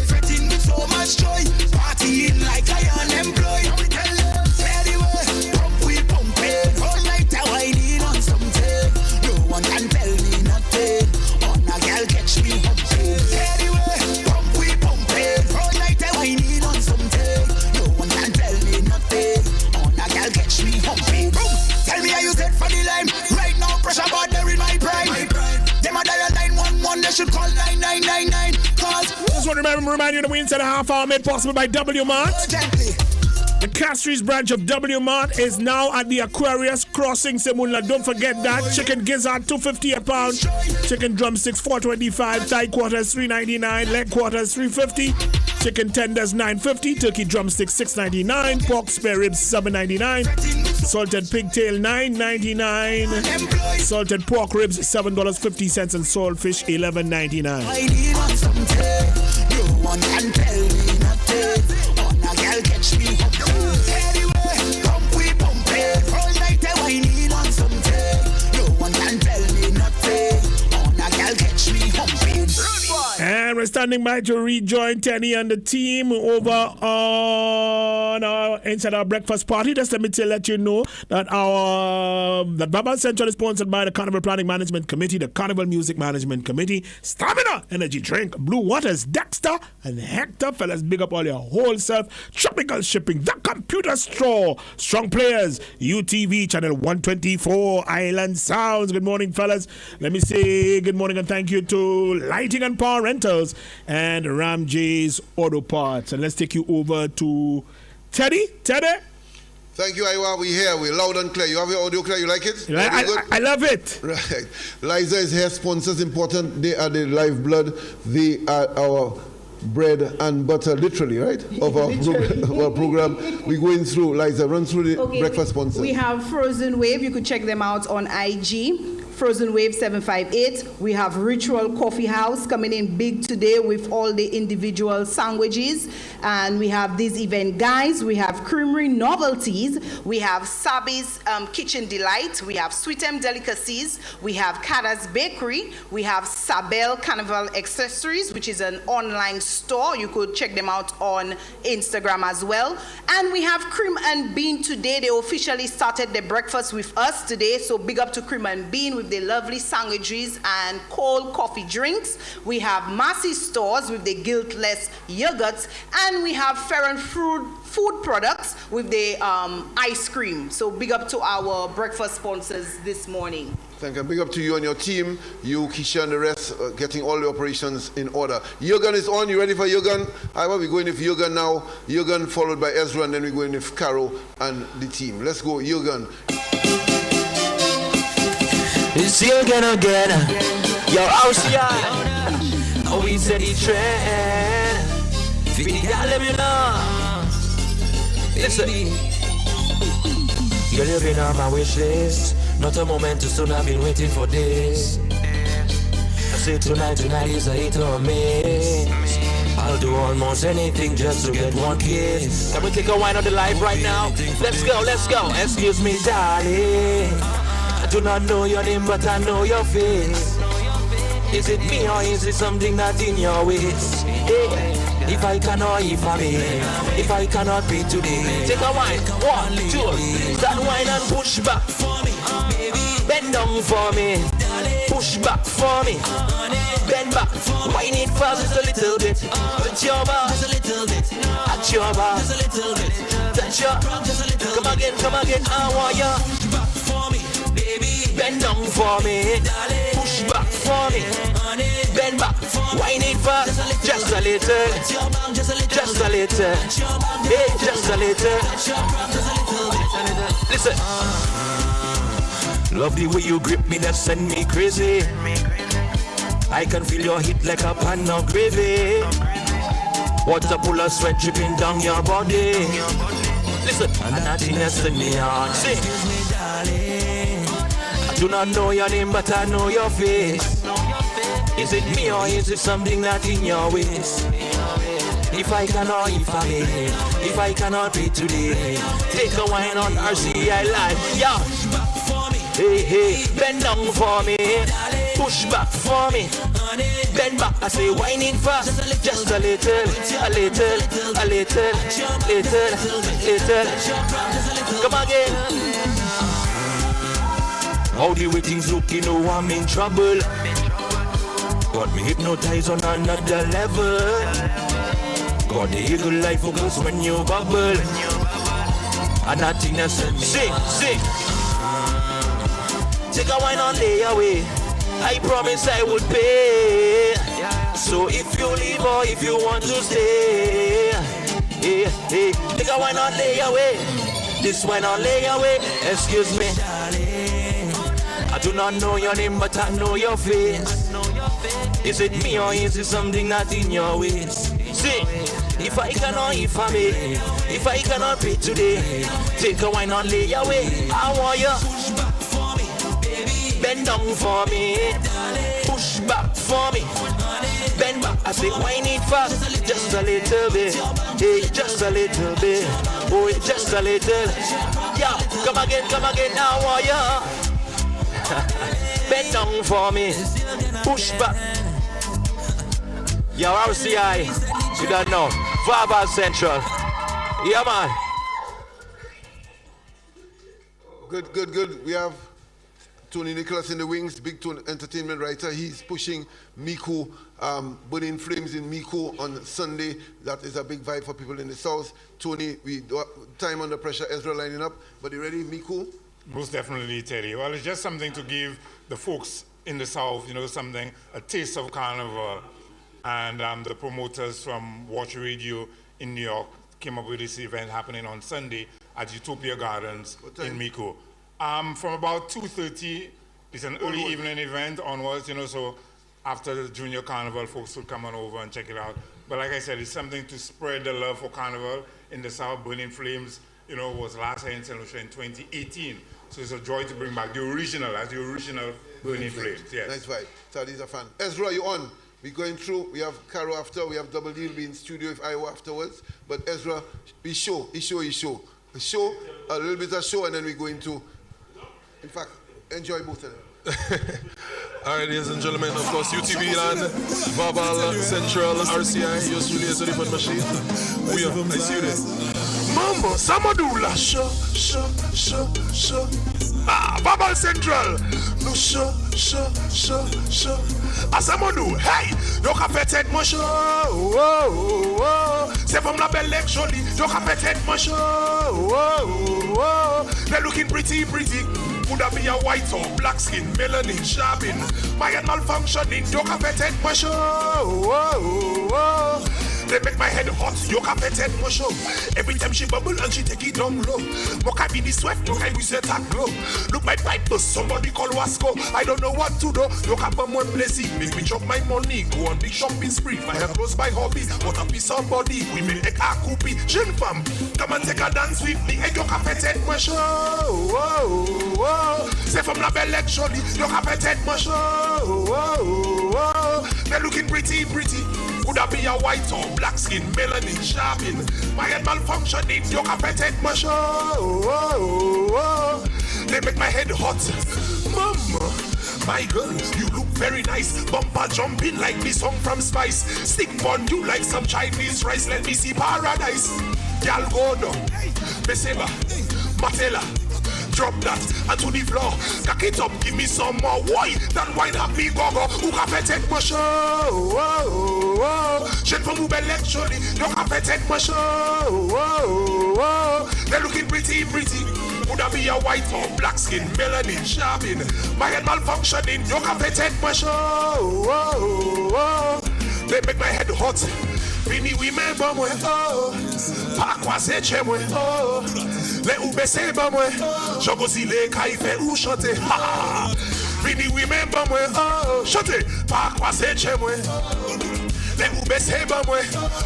Fretting me so much joy, partying like I unemployed. Now we tell them anyway, pump we pump it, all night I whining on something. No one can tell me nothing. On a girl catch me humping. Anyway, pump we pump it, all night I whining on something. No one can tell me nothing. On a girl catch me humping. Tell me how you set for the line. Right now pressure but they're in my prime. Them a dial 911, they should call 9999. Cause Just want to remind you that we inside a half hour made possible by W Mart. urgently. The Castries branch of W Mart is now at the Aquarius Crossing, Semunla. Don't forget that. Chicken gizzard, $2.50 a pound. Chicken drumsticks, $4.25. Thigh quarters, $3.99. Leg quarters, $3.50. Chicken tenders, $9.50. Turkey drumsticks, $6.99. Pork spare ribs, $7.99. Salted pigtail, $9.99. Salted pork ribs, $7.50. And saltfish, $11.99. Whining on something. No one can tell me nothing. On a girl catch me humping. Anyway, pump we pump it. All night I whining on something. No one can tell me nothing. On a girl catch me humping. And we're standing by to rejoin Teddy and the team over on our inside our breakfast party. Just let you know that that Vaval Central is sponsored by the Carnival Planning Management Committee, the Carnival Music Management Committee, Stamina Energy Drink, Blue Waters, Dexter, and Hector. Fellas, big up all your whole self. Tropical Shipping, The Computer Store, Strong Players, UTV Channel 124, Island Sounds. Good morning, fellas. Let me say good morning and thank you to Lighting and Power Rentals and Ram J's Auto Parts. And let's take you over to Teddy. Teddy? Thank you, Iwa. We're here. We're loud and clear. You have your audio clear? You like it? I love it. Right. Liza is here. Sponsors important. They are the lifeblood. They are our bread and butter, literally, right? Of our program. We're going through, Liza, run through the breakfast sponsors. We have Frozen Wave. You could check them out on IG. Frozen Wave 758. We have Ritual Coffee House coming in big today with all the individual sandwiches. And we have these event guys. We have Creamery Novelties. We have Sabi's Kitchen Delight. We have Sweet M Delicacies. We have Kada's Bakery. We have Sabel Carnival Accessories, which is an online store. You could check them out on Instagram as well. And we have Cream and Bean today. They officially started the breakfast with us today. So big up to Cream and Bean with the lovely sandwiches and cold coffee drinks. We have Massey Stores with the guiltless yogurts, and we have Ferren Food Products with the ice cream. So big up to our breakfast sponsors this morning. Thank you. Big up to you and your team. You, Keisha, and the rest, getting all the operations in order. Yogan is on. You ready for Yogan? We're going with Yogan now. Yogan followed by Ezra, and then we're going with Carol and the team. Let's go, Yogan. It's Yogan again. Your RCI. Oh, we said the trend. Feed the guy, let me know. Listen. You're living on my wish list. Not a moment too soon, I've been waiting for this. I say tonight is a hit or a miss. I'll do almost anything just to get one kiss. Can we take a wine on the live right now? Let's go. Excuse me, darling. I do not know your name, but I know your face. Is it me or is it something that's in your ways? Hey. If I cannot, if I cannot be today. Take a wine, 1, 2, start wine and push back for me, baby. Bend down for me, push back for me, bend back, wine it fast just a little bit. Touch your bar, just a little bit. At your bar, just a little bit. Touch your, just a little. Come again, I want you. Push back for me, baby. Bend down for me, push back for me. Bend back, wine it fast, just a little, just a little, hey, just a little. Listen, love the way you grip me, that send me crazy. I can feel your heat like a pan of gravy. Water full of sweat dripping down your body. Listen, and nothing else in me on. Sing. Excuse me, darling. I do not know your name, but I know your face. Is it me or is it something that in your ways? If I cannot, if I cannot be today, take a wine on RCI Live. Yeah. Hey, hey, bend down for me. Push back for me. Bend back, I say wine it fast. Just a little, a little, a little, little, little. Come again. How the way things look, you know I'm in trouble. Got me hypnotized on another level. Got the eagle life focus when you bubble. And nothing else. Sing, sing. Take a wine and lay away. I promise I would pay. So if you leave or if you want to stay, hey, hey, take a wine and lay away. This wine and lay away. Excuse me, darling. I do not know your name, but I know your face. Is it me or is it something not in your ways? See, if I cannot, if I cannot pay today, take a wine and lay away. I want you. Bend down for me, push back for me. Bend back, I say wine it fast, just a little bit, hey, just a little bit, oh, just a little. Yeah, come again, now, oh yeah. Bend down for me, push back. Yo, RCI, you don't know, Vaval Central. Yeah, man. Good. We have Tony Nicholas in the wings, Big Tone entertainment writer. He's pushing Miku, Burning Flames in Miku on Sunday. That is a big vibe for people in the south. Tony, we time under pressure, Ezra lining up. But you ready, Miku? Most definitely, Teddy. Well, it's just something to give the folks in the south, you know, something, a taste of carnival. And the promoters from Watch Radio in New York came up with this event happening on Sunday at Utopia Gardens in Miku. From about 2:30, it's an early evening event onwards, you know, so after the Junior Carnival, folks will come on over and check it out. But like I said, it's something to spread the love for carnival in the South. Burning Flames, you know, was last year in St. Lucia in 2018. So it's a joy to bring back the original Burning Flames. Yes. Nice vibe. Taddy's a fan. Ezra, you on? We're going through. We have Caro after. We have Double D will be in studio if Iwa afterwards. But Ezra, be show. A show, a little bit of show, and then we go into. In fact, enjoy both of them. All right, ladies and gentlemen, of course, UTV land, Vaval Central, RCI, yours truly is a different machine. We are, I see you there. Mambo, Samadula, show. Vaval Central. No, show. Asamadu, hey, you can peut-être mon show. C'est from la belle actually, you can peut-être mon show. They're looking pretty. Would that be a white or black skin, melanin, sharping, my head malfunctioning, you can peut-être mon show. They make my head hot, you can peut-être mon show. Every time she bubble and she take it down low. Moka be the sweat, no I wish that glow. Look my pipe bust, somebody call Wasco. I don't know what to do, you can put one place in. Make me chop my money, go on big shopping spree. My hair close my hobby, what a piece of body. We make a car coupe, jeune femme. Come and take a dance with me, and you can peut-être mon show. C'est from la belle actually, you can peut-être mon show. They're looking pretty. Would that be a white or black skin, melanin, sharping, my head malfunctioning, you can peut-être mon show. They make my head hot. Mama, my girl, you look very nice. Bumper jumping like the song from Spice. Stick on you like some Chinese rice. Let me see paradise. Y'all go down. Beseba, Matela. Drop that and to the floor. Cock it up, give me some more wine. That wine have me go. Who can peut-être mon show? Jeune femme ou belle actually, you can peut-être mon show. They're looking pretty. could I be a white or black skin, melanin, sharpin. My head malfunctioning, you can take my show. They make my head hot. Vini women bomwe, oh. Pakwa se chemwe, oh. Le ube se bomwe. Jogo si le kaife ou chante, ha. Vini women bomwe, oh. Chante, pakwa se chemwe. Le ube se bomwe.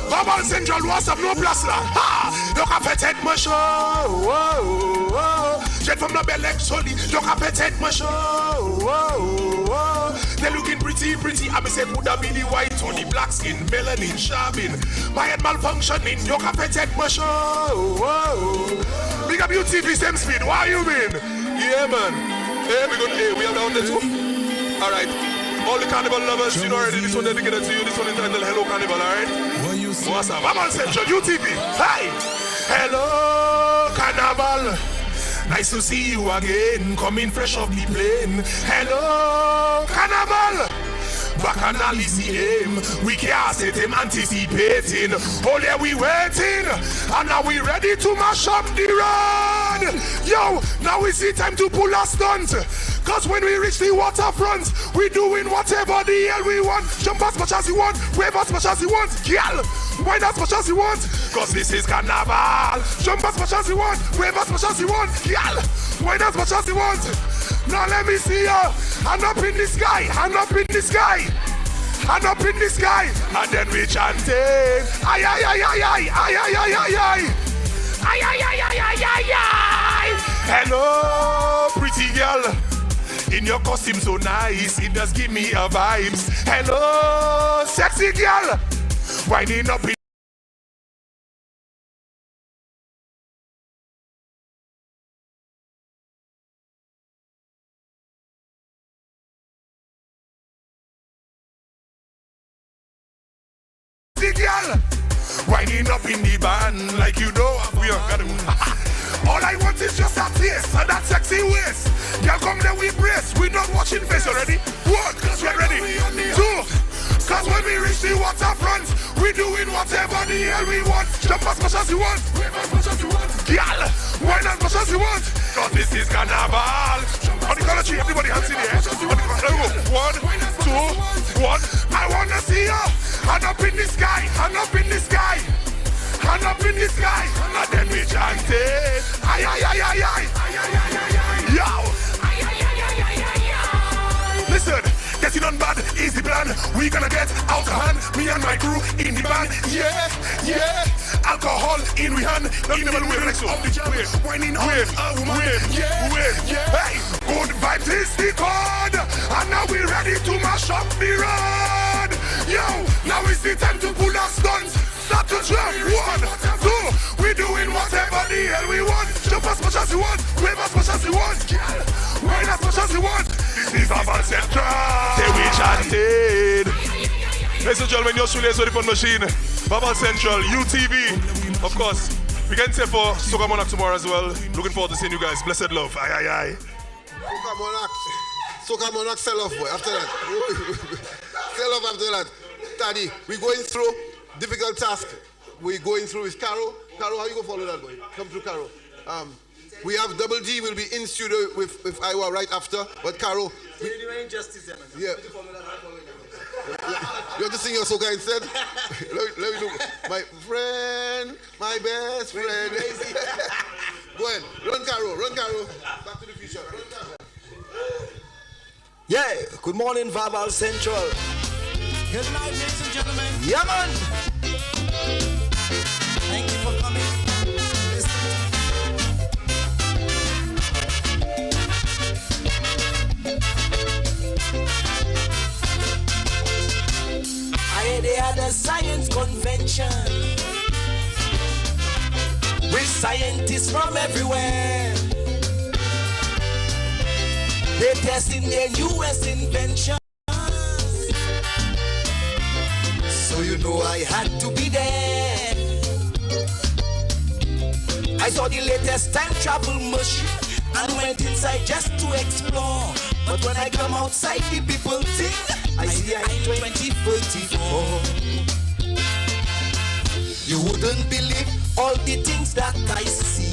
Vaval Central was up no place là, ha. You can take my show, oh. Jet from the belle solid, you can take my show, oh. They looking pretty. I may say could have be the white or the black skin, melanin, sharpin. My head malfunctioning, you can take my show. Big up UTV, same speed. Why you mean? Yeah, man. Hey, we are down there too. All right. All the carnival lovers, you know already. This one dedicated to you. This one entitled Hello Carnival. All right. What's up? Vaval Central, UTV. Hi. Hello Carnival. Nice to see you again, coming fresh off the plane. Hello, Carnival. Bacchanal is the aim. We can't set him anticipating. Oh, there we waiting. And now we ready to mash up the road. Yo, now is the time to pull a stunt. Cause when we reach the waterfront, we doing whatever the hell we want. Jump as much as you want, wave as much as you want. Girl, wine as much as you want. Cause this is carnival. Jump as much as you want, wave as much as you want. Girl, wine as much as you want. Now let me see ya. Hand up in the sky, hand up in the sky. Hand up in the sky. And then we chanting. Ay, ay, ay, ay, ay, ay, ay, ay, ay, ay. Ay, ay, ay, ay, ay, ay, ay. Hello, pretty girl. In your costume so nice, it does give me a vibes. Hello, sexy girl. Winding up in girl, winding up in the band like you know we are gonna. All I want is just a taste of that sexy waist. Girl, come there we brace. We not watching face already. One, cause we're ready. Two, cause when we reach the waterfront, we doing whatever the hell we want. Jump as much as you want, wave as much as you want. Girl, wine as much as you want. Cause this is carnival. On the color tree, everybody hands in the air. There we go. 1, 2, 1. I wanna see ya. Hand up in the sky, hand up in the sky. Hand up in the sky, and then we chant it. Ay, ay, ay, ay, ay. Yo. Ay, ay, ay, ay, ay, ay, ay. Listen, getting on bad is the plan. We gonna get out of hand. Me and my crew in the band. Yeah, yeah. Alcohol in we hand. In the middle of the jam. Whining on a woman. Yeah, yeah. Hey, good vibes is the code. And now we ready to mash up the road. Yo, now is the time to pull our stunts. Not to jump. 1, 2, we doing whatever the hell we want. Jump as much as you want, wave as much as you want. Wine as much as you want. This is Vaval Central. Say we chanted. Ladies and gentlemen, you're surely ready for the machine. Vaval Central, UTV. Of course, we can say for Soca Monarch tomorrow as well. Looking forward to seeing you guys. Blessed love. Aye, aye, aye. Soca Monarch sell off, boy. After that. Sell off after that. Teddy, we're going through difficult task. We're going through with Caro. Caro, how you gonna follow that, boy? Come through, Caro. We have Double G will be in studio with Iwa right after. But Caro, yeah. You want to sing your soca instead? let me do my friend, my best friend. Go ahead, run Caro. Back to the future. Run Caro. Yeah, good morning, Vaval Central. Good night, ladies and gentlemen. Yeah, man. Thank you for coming. They had a science convention with scientists from everywhere. They're testing their newest invention. So you know I had to be there. I saw the latest time travel machine and went inside just to explore. But when I come outside, the people think I see I'm 2044. You wouldn't believe all the things that I see.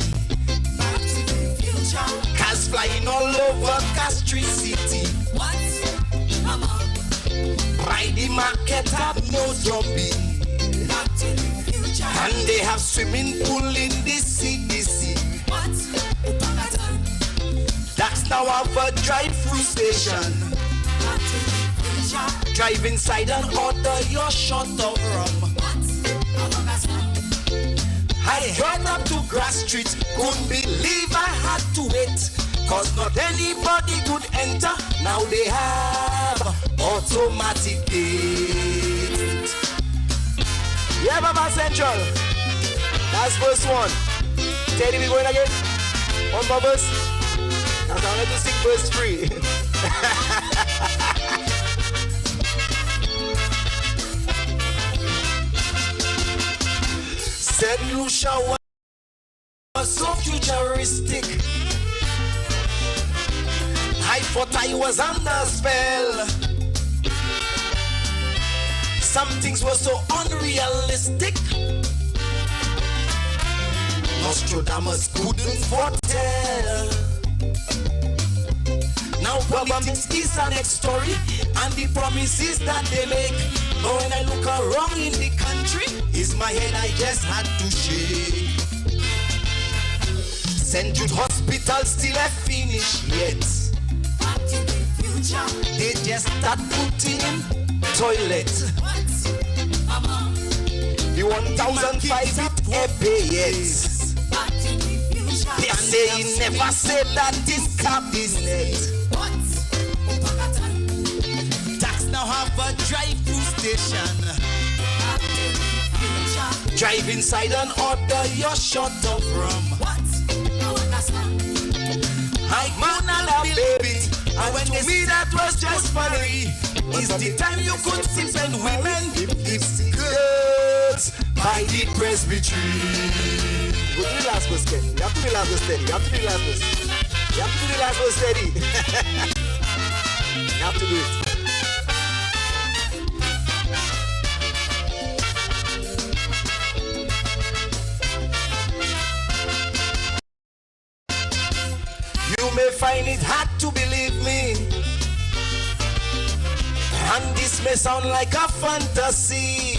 market have no zombie. And they have swimming pool in the CDC. That's now have a drive-through station. Drive inside and order your shot of rum. I heard up to Grass Street, couldn't believe I had to wait. Cause not anybody could enter, now they have automatic gate. Yeah, Vaval Central. That's verse 1. Teddy, we going again? One more verse. Now I'm going to sing verse 3. Said Lucia was so futuristic. I thought I was under a spell. Some things were so unrealistic. Nostradamus couldn't foretell. Now politics is the next story, and the promises that they make. But when I look around in the country, is my head I just had to shake. St. Jude Hospital still a finish yet. They just start putting in toilet. The 1,005 it pay yet. They say he never said that this cabinet. Tax now have a drive-through station. Drive inside and order your shot of rum. I gonna baby. And when to me that was just funny. Is the time you could sip and women it's girls by the presbytery. Go to the last verse, Kenny. You have to do the last verse steady. You have to do the last verse. You have to do the last verse steady. You have to do it. You may find it hard to believe me, and this may sound like a fantasy,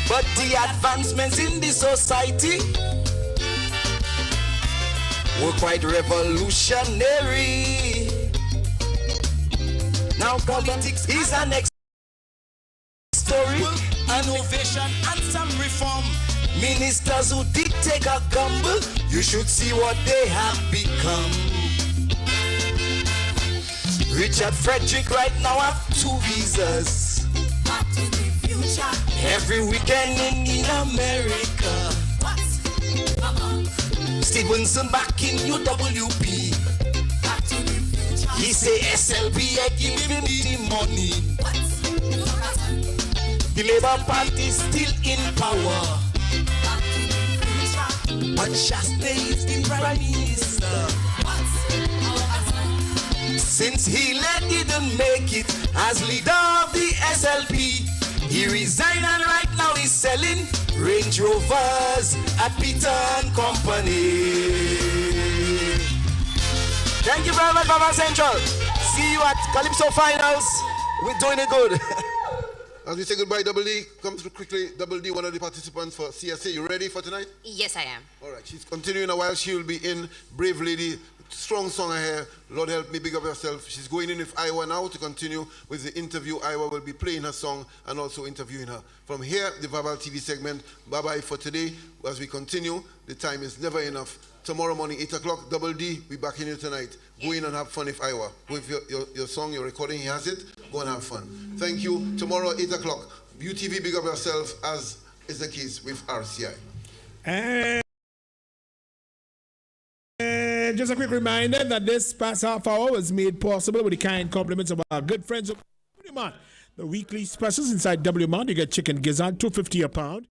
but the advancements in the society were quite revolutionary. Now politics is an next story, innovation and some reform. Ministers who did take a gamble, you should see what they have become. Richard Frederick right now have 2 visas. Every weekend in America. Stevenson back in UWP. He say SLB I give him the money. The Labour Party is still in power. But Shasta is the Prime Minister. Since he didn't make it as leader of the SLP, he resigned and right now he's selling Range Rovers at Peter and Company. Thank you very much, Vaval Central. See you at Calypso Finals. We're doing it good. As we say goodbye, Double D, come through quickly. Double D, one of the participants for CSA. You ready for tonight? Yes, I am. All right, she's continuing a while. She will be in Brave Lady. Strong song I hear. Lord help me, big up yourself. She's going in with Iwa now to continue with the interview. Iwa will be playing her song and also interviewing her. From here, the Vaval TV segment. Bye-bye for today. As we continue, the time is never enough. Tomorrow morning, 8 o'clock, Double D, we back in here tonight. Go in and have fun with Iwa. Go with your song, your recording, he has it. Go and have fun. Thank you. Tomorrow, 8 o'clock, UTV, big up yourself, as is the case with RCI. And just a quick reminder that this past half hour was made possible with the kind compliments of our good friends of W Mart. The weekly specials inside W Mart, you get chicken gizzard, $2.50 a pound.